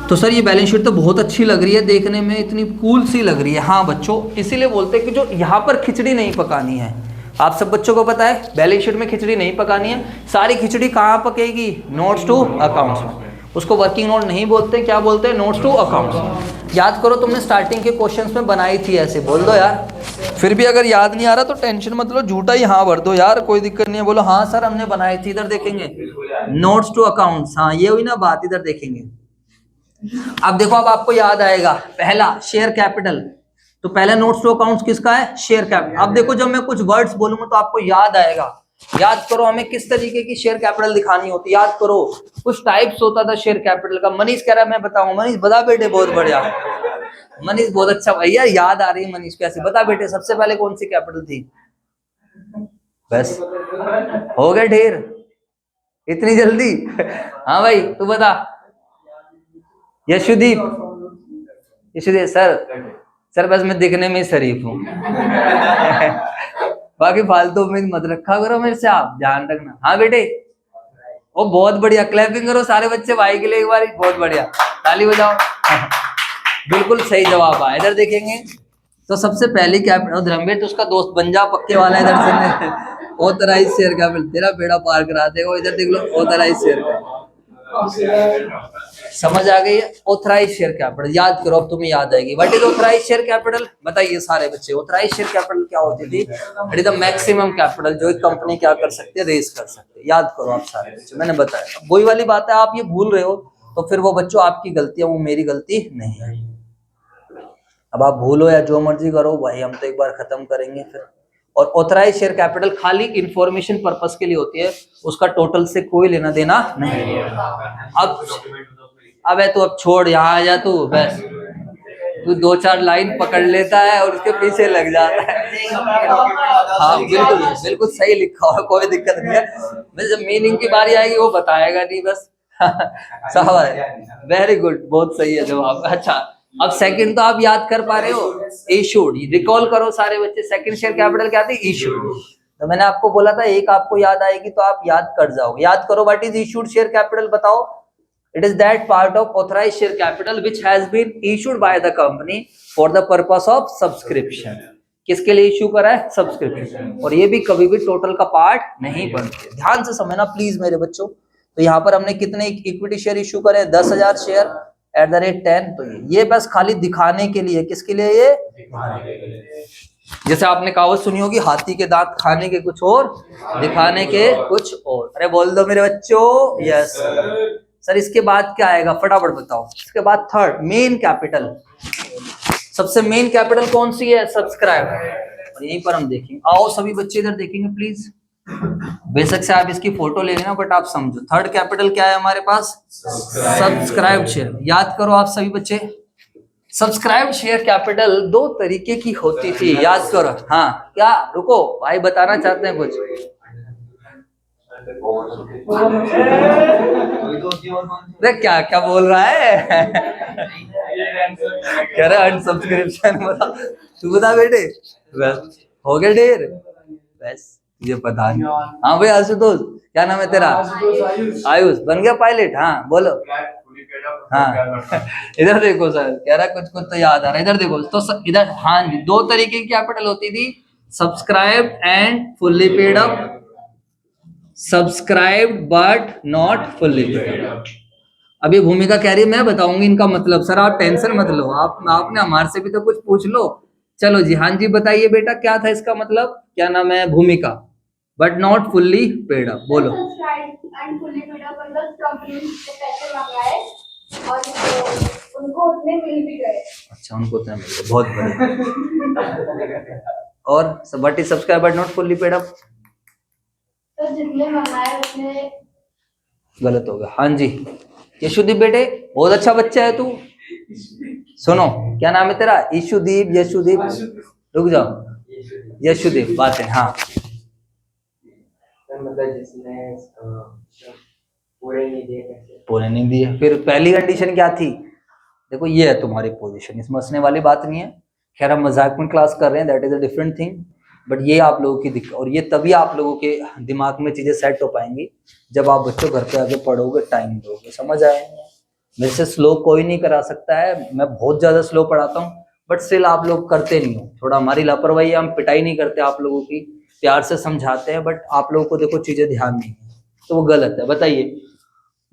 तो सर ये बैलेंस शीट तो बहुत अच्छी लग रही है देखने में, इतनी कूल सी लग रही है। हाँ बच्चों, इसीलिए बोलते हैं कि जो यहाँ पर खिचड़ी नहीं पकानी है, आप सब बच्चों को पता है बैलेंस शीट में खिचड़ी नहीं पकानी है। सारी खिचड़ी कहाँ पकेगी, नोट्स टू अकाउंट्स में। उसको वर्किंग नोट नहीं बोलते, क्या बोलते हैं, नोट्स टू अकाउंट्स। याद करो, तुमने स्टार्टिंग के क्वेश्चंस में बनाई थी ऐसे, बोल दो यार। फिर भी अगर याद नहीं आ रहा तो टेंशन मत लो, झूठा ही हाँ भर दो यार, कोई दिक्कत नहीं है। बोलो हाँ सर हमने बनाई थी। इधर देखेंगे नोट्स टू अकाउंट्स, हाँ ये हुई ना बात, इधर देखेंगे। अब देखो, अब आपको याद आएगा पहला शेयर कैपिटल, तो पहला नोट्स टू अकाउंट्स किसका है, शेयर कैपिटल। अब देखो जब मैं कुछ वर्ड्स बोलूंगा तो आपको याद आएगा। याद करो हमें किस तरीके की शेयर कैपिटल दिखानी होती है, याद करो। कुछ टाइप्स होता था शेयर कैपिटल का। मनीष कह रहा है मैं बताऊं, मनीष बता बेटे, बहुत बढ़िया मनीष, बहुत अच्छा भैया, याद आ रही है मनीष कैसे, बता बेटे सबसे पहले कौन सी कैपिटल थी। बस हो गए ढेर, इतनी जल्दी हाँ भाई तू बता। यशुदीप सर बस मैं दिखने में ही शरीफ हूँ बाकी फालतू उम्मीद मत रखा करो मेरे से, आप ध्यान रखना। हाँ बेटे, वो बहुत बढ़िया, क्लैपिंग करो सारे बच्चे भाई के लिए एक बार, बहुत बढ़िया, ताली बजाओ बिल्कुल सही जवाब आया। इधर देखेंगे तो सबसे पहले क्या, धर्मवीर तो उसका दोस्त बन जा पक्के वाला। इधर से ऑथराइज शेयर कैपिटल, तेरा बेड़ा पार करा देगा। इधर देख लो ऑथराइज शेयर कैपिटल, समझ आ गई है। ऑथराइज शेयर कैपिटल याद करो, अब तुम्हें याद आएगी। What is authorise share capital, बताइए सारे बच्चे। ऑथराइज शेयर कैपिटल क्या होती थी, it is the maximum capital जो एक कंपनी क्या कर सकती है, रेज कर सकती है। याद करो आप सारे बच्चे, मैंने बताया। वही वाली बात है, आप ये भूल रहे हो तो फिर वो बच्चों आपकी गलती है, वो मेरी गलती नहीं है। अब आप भूलो या जो मर्जी करो भाई, हम तो एक बार खत्म करेंगे फिर। और ऑथराइज शेयर कैपिटल खाली इंफॉर्मेशन पर्पस के लिए होती है, उसका टोटल से कोई लेना देना नहीं। अब है तो अब छोड़, यहाँ आ जा तू, बस तू 2-4 लाइन पकड़ लेता है और उसके पीछे लग जाता है। हाँ बिल्कुल बिल्कुल सही लिखा हो, कोई दिक्कत नहीं है। बस जब मीनिंग की बारी आएगी वो बताएगा नहीं, बस साहब वेरी गुड, बहुत सही है जवाब। अच्छा अब सेकंड तो आप याद कर पा रहे हो, इशूड। रिकॉल करो सारे बच्चे, सेकंड शेयर कैपिटल क्या थी? इशूड। तो मैंने आपको बोला था एक आपको याद आएगी तो आप याद कर जाओगे। याद करो, what is issued share capital, बताओ। It is that part of authorised share capital which has been issued by the company for the purpose of subscription. किसके लिए इशू करा है? सब्सक्रिप्शन। और ये भी कभी भी टोटल का पार्ट नहीं बनते, ध्यान से समझना प्लीज मेरे बच्चों। तो यहाँ पर हमने कितने इक्विटी शेयर इशू करे? 10,000 शेयर एट द रेट 10। तो ये बस खाली दिखाने के लिए, किसके लिए? ये जैसे आपने कहावत सुनी होगी, हाथी के दांत खाने के कुछ और, दिखाने के कुछ और। अरे बोल दो मेरे बच्चों, यस सर। इसके बाद क्या आएगा फटाफट बताओ। इसके बाद थर्ड मेन कैपिटल। सबसे मेन कैपिटल कौन सी है? सब्सक्राइब। और यहीं पर हम देखेंगे, आओ सभी बच्चे इधर देखेंगे प्लीज। बेशक से आप इसकी फोटो ले लेना, बट आप समझो थर्ड कैपिटल क्या है हमारे पास? Subscribe share. याद करो आप सभी बच्चे, सब्सक्राइब शेयर कैपिटल दो तरीके की होती थी, याद करो। हाँ क्या? रुको, भाई बताना चाहते हैं कुछ? अरे क्या क्या बोल रहा है? कह रहा अनसब्सक्रिप्शन। बता, तू बता बेटे। बस हो गया ढेर, बस ये पता नहीं। हाँ भाई आशुतोष, क्या नाम है तेरा? आयुष। बन गया पायलट? हाँ बोलो। हाँ इधर देखो सर, कह रहा कुछ कुछ तो याद आ रहा है। इधर देखो तो इधर, हाँ जी, दो तरीके की कैपिटल होती थी, subscribe and fully paid up. Subscribe but not fully paid up. अभी भूमिका कह रही है मैं बताऊंगी इनका मतलब। सर आप टेंशन मत लो, आपने हमारे से भी तो कुछ पूछ लो। चलो जी, हाँ जी बताइए बेटा क्या था इसका मतलब? क्या नाम है? भूमिका। But not fully paid up, बोलो। और उनको उतने मिल भी गए। अच्छा, उनको उतने मिल गए, बहुत बढ़िया। और what is subscribe but not fully paid up? तो जितने मंगाए उतने गलत हो गया। हाँ जी यशुदीप बेटे, बहुत अच्छा बच्चा है तू। सुनो, क्या नाम है तेरा? यशुदीप। यशुदीप, रुक जाओ, यशुदीप बात है। हाँ मतलब जिसने पूरे नहीं दिए, फिर पहली कंडीशन क्या थी? देखो ये है तुम्हारी पोजीशन, इसमें हंसने वाली बात नहीं है। खैर हम मजाक में क्लास कर रहे हैं, that is a different thing. But ये आप लोगों की दिक्कत, और ये तभी आप लोगों के दिमाग में चीजें सेट हो पाएंगी जब आप बच्चों घर पे आके पढ़ोगे, टाइम दोगे। समझ आए? मेरे से स्लो कोई नहीं करा सकता है, मैं बहुत ज्यादा स्लो पढ़ाता हूँ, बट स्टिल आप लोग करते नहीं हो। थोड़ा हमारी लापरवाही, हम पिटाई नहीं करते आप लोगों की, प्यार से समझाते हैं, बट आप लोगों को देखो चीजें ध्यान नहीं है, तो वो गलत है। बताइए,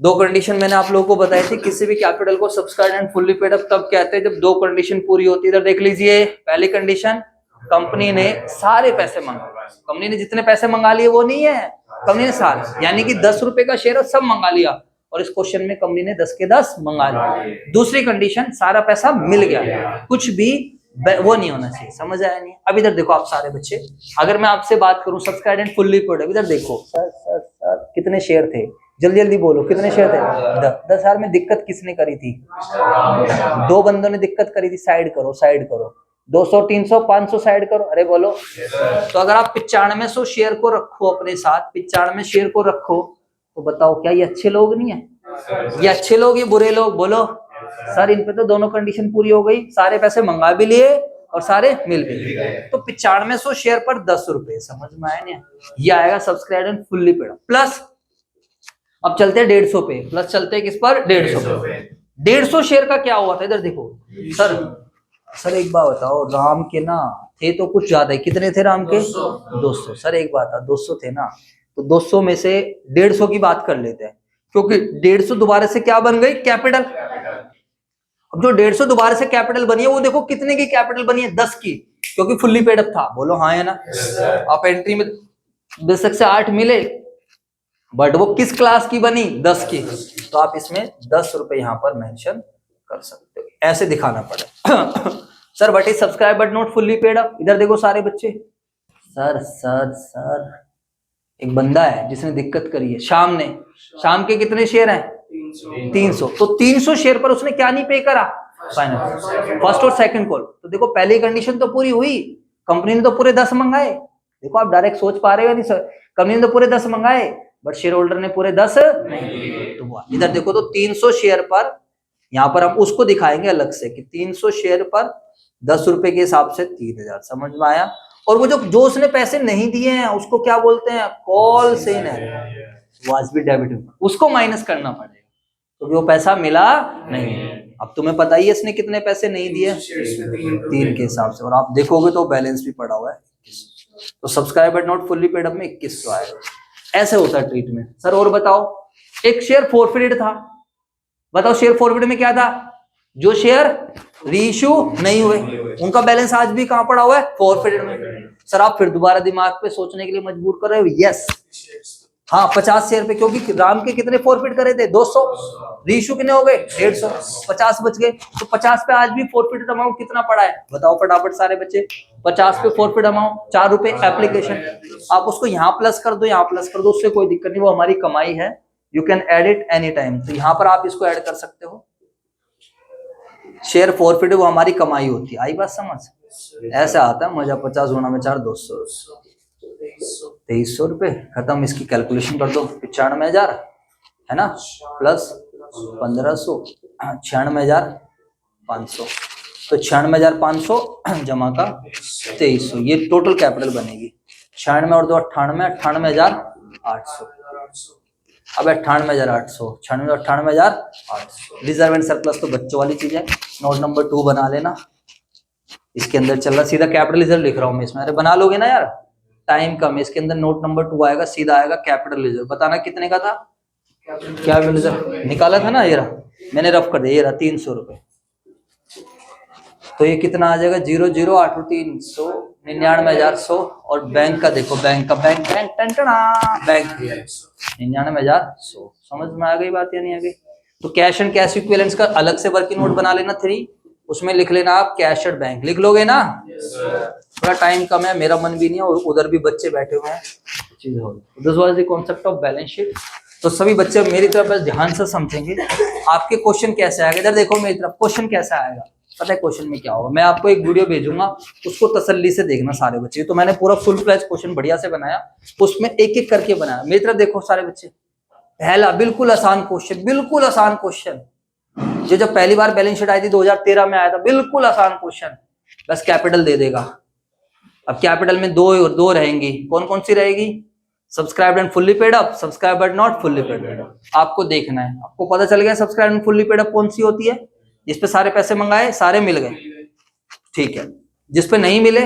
दो कंडीशन मैंने आप लोगों को बताई थी, किसी भी कैपिटल को subscribe and fully paid up तब कहते हैं जब दो कंडीशन पूरी होती है। इधर देख लीजिए, पहली कंडीशन, कंपनी ने सारे पैसे मंगा, कंपनी ने जितने पैसे मंगा लिए वो नहीं है, कंपनी ने सारे, यानी कि 10 रुपए का शेयर सब मंगा लिया, और इस क्वेश्चन में कंपनी ने 10 के 10 मंगा लिया। दूसरी कंडीशन, सारा पैसा मिल गया, कुछ भी वो नहीं होना चाहिए। समझ आया नहीं? अब इधर देखो आप सारे बच्चे, अगर मैं आपसे बात करूं subscribe and fully paid up, इधर देखो सर सर सर कितने शेयर थे, जल्दी जल्दी बोलो कितने शेयर थे? 10,000 में दिक्कत किसने करी थी? दो बंदों ने दिक्कत करी थी। साइड करो, साइड करो, 200 300 500 साइड करो। अरे बोलो। तो अगर आप 9500 शेयर को रखो अपने साथ, 95 शेयर को रखो, तो बताओ क्या ये अच्छे लोग नहीं है? ये अच्छे लोग, ये बुरे लोग? बोलो सर, इन पे तो दोनों कंडीशन पूरी हो गई, सारे पैसे मंगा भी लिए और सारे मिल भी गए, तो 9500 शेयर पर 10 रुपए। समझ में आया नहीं? ये आएगा subscribe and fully paid up. Plus अब चलते हैं 150 पे, प्लस चलते हैं किस पर? 150 पे। 150 शेयर का क्या हुआ था? इधर देखो सर, सर एक बात बताओ, राम के ना थे तो कुछ ज्यादा ही, कितने थे राम के? 200। सर एक बात है, 200 थे ना, तो 200 में से 150 की बात कर लेते हैं, क्योंकि 150 दोबारा से क्या बन गई? कैपिटल। अब जो 150 दोबारा से कैपिटल बनी है, वो देखो कितने की कैपिटल बनी है? 10 की, क्योंकि फुल्ली पेड अप था। बोलो हाँ या ना? आप एंट्री में बेशक से 8 मिले, बट वो किस क्लास की बनी? 10 की। तो आप इसमें 10 रुपए यहां पर मेंशन कर सकते हो, ऐसे दिखाना पड़े। Sir what is subscribe but not fully paid up? इधर देखो सारे बच्चे। सर सर सर, एक बंदा है जिसने दिक्कत करी है, शाम ने। शाम के कितने शेयर हैं? 300। तो 300 शेयर पर उसने क्या नहीं पे करा? फाइनल, फर्स्ट और सेकंड कॉल। तो देखो पहली कंडीशन तो पूरी हुई, कंपनी ने तो पूरे 10 मंगाए। देखो आप डायरेक्ट सोच पा रहे हो नहीं सर, कंपनी ने तो पूरे 10 मंगाए, बट शेयर होल्डर ने पूरे 10 नहीं। तो इधर देखो, तो 300 शेयर पर यहाँ पर हम उसको दिखाएंगे अलग से कि 300 शेयर पर 10 रुपए के हिसाब से 3000। समझ में आया? और वो जो उसने पैसे नहीं दिए हैं उसको क्या बोलते हैं? कॉल्स इन एरर, वाजबी डेबिट, उसको माइनस करना पड़ेगा क्योंकि वो पैसा मिला नहीं। अब तुम्हें पता ही है इसने कितने पैसे नहीं दिए, 3 के हिसाब से, और आप देखोगे तो बैलेंस भी पड़ा हुआ है 21। तो subscribe but not fully paid up में 2100 आएगा। ऐसे होता है ट्रीटमेंट। सर और बताओ, एक शेयर फॉरफिटेड था, बताओ शेयर फॉरफिट में क्या था? जो शेयर रीइश्यू नहीं हुए उनका बैलेंस आज भी कहां पड़ा हुआ है? फॉरफिटेड में। सर आप फिर दोबारा दिमाग पे सोचने के लिए मजबूर कर रहे हो। यस, हाँ 50 शेयर पे, क्योंकि राम के कितने फॉरफिट करे थे? 200, रीइश्यू कितने हो गए? 150, 50 बच गए। तो 50 पे आज भी फॉरफिटेड अमाउंट कितना पड़ा है बताओ फटाफट सारे बच्चे। 50 पे फॉरफिट अमाउंट 4 रुपए एप्लीकेशन। आप उसको यहाँ प्लस कर दो, यहाँ प्लस कर दो, उससे कोई दिक्कत नहीं, वो हमारी कमाई है। You can add it any time. तो यहाँ पर आप इसको ऐड कर सकते हो। शेयर फॉरफिट वो हमारी कमाई होती है। आई बात समझ? ऐसे आता है मजा। 50 गुना में 4, 200, 2300 रुपए खत्म। इसकी कैलकुलेशन कर दो, 95,000 है ना, प्लस 1500, 96,500। तो 96,500 जमा का 2300, ये टोटल कैपिटल बनेगी। 96 और 2 98, 98,800। अब 98,800, 96 98,800। रिजर्व एंड सरप्लस तो बच्चों वाली चीज है, नोट नंबर 2 बना लेना। इसके अंदर चल रहा सीधा कैपिटल रिजर्व लिख रहा हूं मैं इसमें। अरे बना लोगे ना यार, टाइम कम है। इसके अंदर नोट नंबर 2 आएगा, सीधा आएगा कैपिटल रिजर्व। बताना कितने का था कैपिटल रिजर्व? निकाला था ना, ये रहा, मैंने रफ कर दिया, ये रहा 300 रुपए। तो ये कितना आ जाएगा? 0 8 300, 99,100। और बैंक का देखो, बैंक का बैंक 99,100। समझ में आ गई बात या नहीं आ गई? तो कैश एंड कैश इक्विवेलेंट्स का अलग से वर्किंग नोट बना लेना 3, उसमें लिख लेना आप कैश एट बैंक। लिख लोगे ना? थोड़ा टाइम कम है, मेरा मन भी नहीं है, और उधर भी बच्चे बैठे हुए हैं। This was the concept of balance sheet. तो सभी बच्चे मेरी तरफ बस ध्यान से समझेंगे। आपके क्वेश्चन कैसे आएगा, इधर देखो मेरी तरफ, क्वेश्चन कैसा आएगा पता है? क्वेश्चन में क्या होगा, मैं आपको एक वीडियो भेजूंगा, उसको तसल्ली से देखना सारे बच्चे। तो मैंने पूरा फुल फ्लैश क्वेश्चन बढ़िया से बनाया, उसमें एक एक करके बनाया। मेरी तरफ देखो सारे बच्चे। पहला बिल्कुल आसान क्वेश्चन, बिल्कुल आसान क्वेश्चन, जो जब पहली बार बैलेंस शीट आई थी 2013 में आया था, बिल्कुल आसान क्वेश्चन। बस कैपिटल दे देगा। अब कैपिटल में दो रहेंगी, कौन कौन सी रहेगी? Subscribed and fully paid up, subscribe but not fully paid up. आपको देखना है, आपको पता चल गया subscribe and fully paid up कौन सी होती है? जिस पे सारे पैसे मंगाए, सारे मिल गए, ठीक है। जिस पे नहीं मिले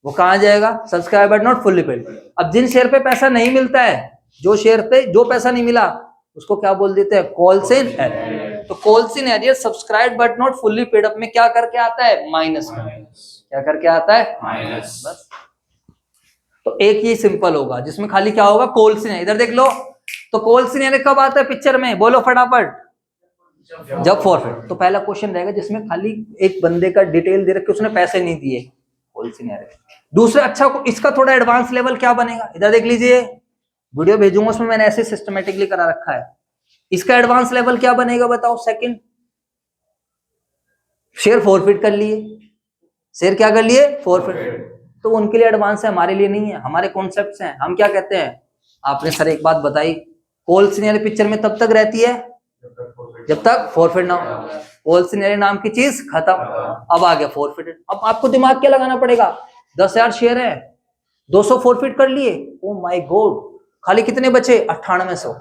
वो कहां जाएगा? Subscribe but not fully paid. अब जिन शेयर पे पैसा नहीं मिलता है, जो शेयर पे जो पैसा नहीं मिला, उसको क्या बोल देते हैं? Calls in arrear. तो calls in arrear subscribe but not fully paid up में क्या करके आता है? माइनस। क्या करके आता है? माइनस। बस। तो एक ये सिंपल होगा जिसमें खाली क्या होगा? Calls in. इधर देख लो, तो कॉल्स इन एरियर कब आता है पिक्चर में? बोलो फटाफट। जब फॉरफिट। तो पहला क्वेश्चन रहेगा जिसमें खाली एक बंदे का डिटेल दे रखे, उसने पैसे नहीं दिए, कॉल्स इन एरियर। दूसरा, अच्छा इसका थोड़ा एडवांस लेवल क्या बनेगा? इधर देख लीजिए, वीडियो भेजूंगा, उसमें मैंने ऐसे सिस्टमेटिकली करा रखा है। इसका एडवांस लेवल क्या बनेगा बताओ? सेकंड, शेयर फॉरफिट कर लिए, शेयर क्या कर लिए? फॉरफिट। तो उनके लिए एडवांस है, हमारे लिए नहीं है। हमारे कॉन्सेप्ट्स हैं, हम क्या कहते हैं? आपने सर एक बात बताई, कॉल्स इन एरियर पिक्चर में तब तक रहती है जब तक फॉरफिट ना हो। कॉल्स इन एरियर नाम की चीज खत्म। अब आ गया फॉरफिटेड। अब आपको दिमाग क्या लगाना पड़ेगा? 10,000 शेयर है, 200 फॉरफिट कर लिए, ओ माय गॉड, खाली कितने बचे? 9800।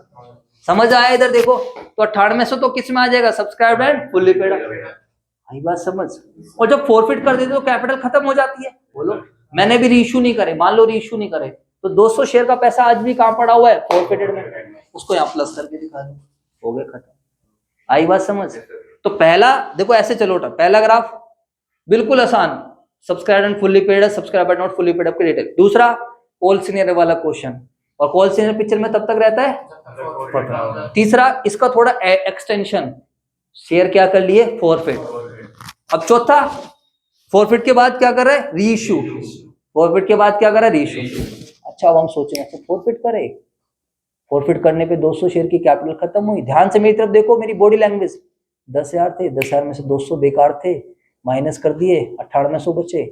समझ आया? इधर देखो, तो 9800 तो किस में आ जाएगा? Subscribe and fully paid up. आई बात समझ? और जब फॉरफिट कर देते तो कैपिटल खत्म हो जाती है। बोलो, मैंने भी रीइश्यू नहीं करे, मान लो रीइश्यू नहीं करे, तो 200 शेयर का पैसा आज भी कहां पड़ा हुआ है? फॉरफिटेड में। उसको यहाँ प्लस करके दिखा दो, हो गया खत्म। आई बात समझ? तो पहला देखो ऐसे चलो, पहला ग्राफ बिल्कुल आसान, subscribe and fully paid, subscribe but not fully paid up की डिटेल। दूसरा, कॉल्स इन एरियर वाला क्वेश्चन, और कॉल्स इन एरियर पिक्चर में तब तक रहता है। तीसरा, इसका थोड़ा एक्सटेंशन, शेयर क्या कर लिए? फॉरफिट। अब चौथा, फॉरफिट के बाद क्या कर रहा है? रीइश्यू। फॉरफिट के बाद क्या कर रहा है? रीइश्यू। अच्छा, अब हम सोचेंगे तो फॉरफिट करे, फॉरफिट करने पे 200 शेयर की कैपिटल खत्म हुई। ध्यान से मेरी तरफ देखो, मेरी बॉडी लैंग्वेज। 10,000 थे, 10,000 में से 200 बेकार थे, माइनस कर दिए, 9800 बचे।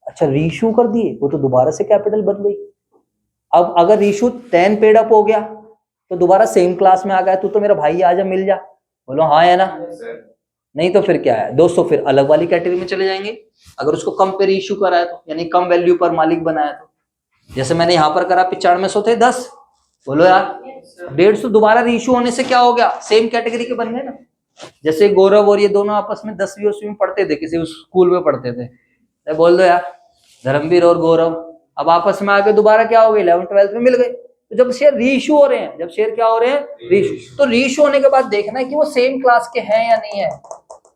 अच्छा, रीइश्यू कर दिए, वो तो दोबारा से कैपिटल बन गई। अब अगर रीइश्यू 10 पेड अप हो गया तो दोबारा सेम क्लास में आ गया, तू तो मेरा भाई, आजा मिल जा। बोलो हाँ है ना? नहीं तो फिर क्या है दोस्तों, फिर अलग वाली कैटेगरी में चले जाएंगे। अगर उसको कम पे रीइश्यू करा है तो, यानी कम वैल्यू पर मालिक बनाया तो, जैसे मैंने यहाँ पर करा 9500 थे 10, बोलो यार 150 दोबारा रीइश्यू होने से क्या हो गया, सेम कैटेगरी के बन गए ना। जैसे गौरव और ये दोनों आपस में 10वीं 10वीं में पढ़ते थे, किसी स्कूल में पढ़ते थे, तो बोल दो यार धर्मवीर और गौरव अब आपस में आके दोबारा क्या हो गए 11th 12th में मिल गए। तो जब शेयर रीइश्यू हो रहे हैं, जब शेयर क्या हो रहे हैं रीइश्यू, तो रीइश्यू होने के बाद देखना है कि वो सेम क्लास के हैं या नहीं है।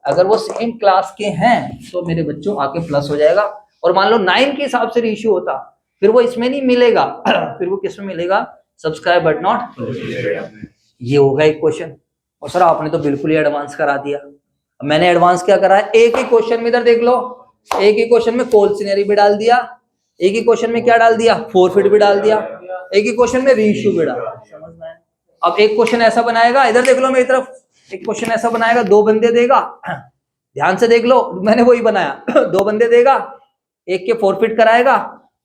अगर वो सेम क्लास के हैं तो मेरे बच्चों आके प्लस हो जाएगा। और मान लो 9 के हिसाब से रीइश्यू होता, फिर वो इसमें नहीं मिलेगा फिर वो किसमें मिलेगा, सब्सक्राइब बट नॉट। ये होगा एक क्वेश्चन। और सर आपने तो बिल्कुल ही एडवांस करा दिया। मैंने एडवांस क्या करा है, एक ही क्वेश्चन में इधर देख लो, एक ही क्वेश्चन में कोल सिनेरी भी डाल दिया, एक ही क्वेश्चन में क्या डाल दिया, फोरफिट भी डाल दिया, एक ही क्वेश्चन में रीइश्यू भी डाल। समझ में? अब एक क्वेश्चन ऐसा बनाएगा, इधर देख लो मेरी तरफ, एक क्वेश्चन ऐसा बनाएगा 2 बंदे देगा, ध्यान से देख लो मैंने वही बनाया 2 बंदे देगा, एक के फोरफिट कराएगा,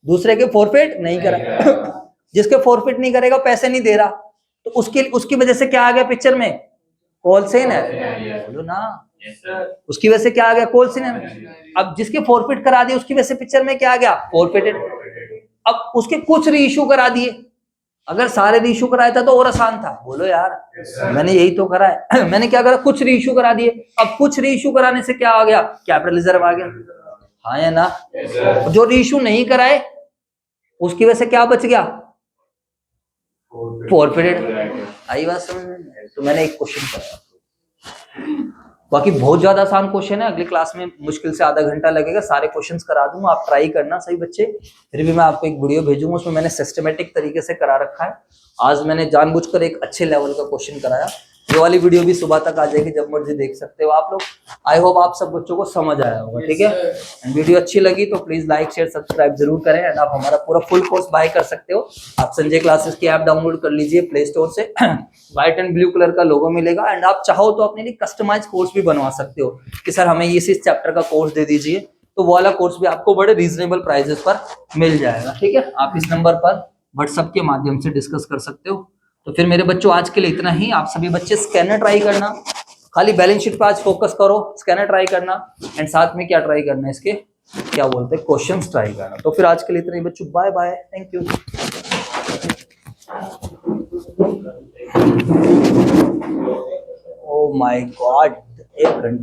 दूसरे के फोरफिट नहीं कराएगा जिसके फोरफिट नहीं करेगा पैसे नहीं दे रहा, तो उसकी वजह से क्या आ गया पिक्चर में, कॉल सेन है, बोलो ना। उसकी वजह से क्या आ गया, कॉल सेन है। अब जिसके फोरफिट करा दिए उसकी वजह से पिक्चर में क्या आ गया, फोरफिटेड। अब उसके कुछ रीइश्यू करा दिए, अगर सारे रीइश्यू कराया था तो और आसान था, बोलो यार मैंने यही तो करा है मैंने क्या करा, कुछ रीइश्यू करा दिए। अब कुछ रीइश्यू कराने से क्या आ गया, कैपिटल रिजर्व आ गया, हाँ या ना। जो रीइश्यू नहीं कराए उसकी वजह से क्या बच गया, फॉरफिटेड। आई बात समझ में? तो मैंने एक क्वेश्चन कराया, बाकी बहुत ज्यादा आसान क्वेश्चन है, अगली क्लास में मुश्किल से आधा घंटा लगेगा, सारे क्वेश्चंस करा दूंगा, आप ट्राई करना सही बच्चे। फिर भी मैं आपको एक वीडियो भेजूंगा, उसमें मैंने सिस्टमेटिक तरीके से करा रखा है। आज मैंने जानबूझकर एक अच्छे लेवल का क्वेश्चन कराया। ये वाली वीडियो भी सुबह तक आ जाएगी, जब मर्जी देख सकते हो आप लोग। आई होप आप सब बच्चों को समझ आया होगा, ठीक है। एंड वीडियो अच्छी लगी तो प्लीज लाइक शेयर सब्सक्राइब जरूर करें। एंड आप हमारा पूरा फुल कोर्स बाय कर सकते हो, आप संजय क्लासेस की ऐप डाउनलोड कर लीजिए प्ले स्टोर से व्हाइट एंड ब्लू कलर का लोगो मिलेगा। एंड आप चाहो तो अपने लिए कस्टमाइज कोर्स भी बनवा सकते हो कि सर हमें इस चैप्टर का कोर्स दे दीजिए, तो वो वाला कोर्स भी आपको बड़े रीजनेबल प्राइसेस पर मिल जाएगा, ठीक है। आप इस नंबर पर व्हाट्सएप के माध्यम से डिस्कस कर सकते हो। तो फिर मेरे बच्चों आज के लिए इतना ही। आप सभी बच्चे स्कैनर ट्राई करना, खाली बैलेंस शीट पे आज फोकस करो, स्कैनर ट्राई करना एंड साथ में क्या ट्राई करना है, इसके क्या बोलते हैं क्वेश्चंस ट्राई करना। तो फिर आज के लिए इतना ही बच्चों, bye bye, thank you. Oh my god, 1 घंटे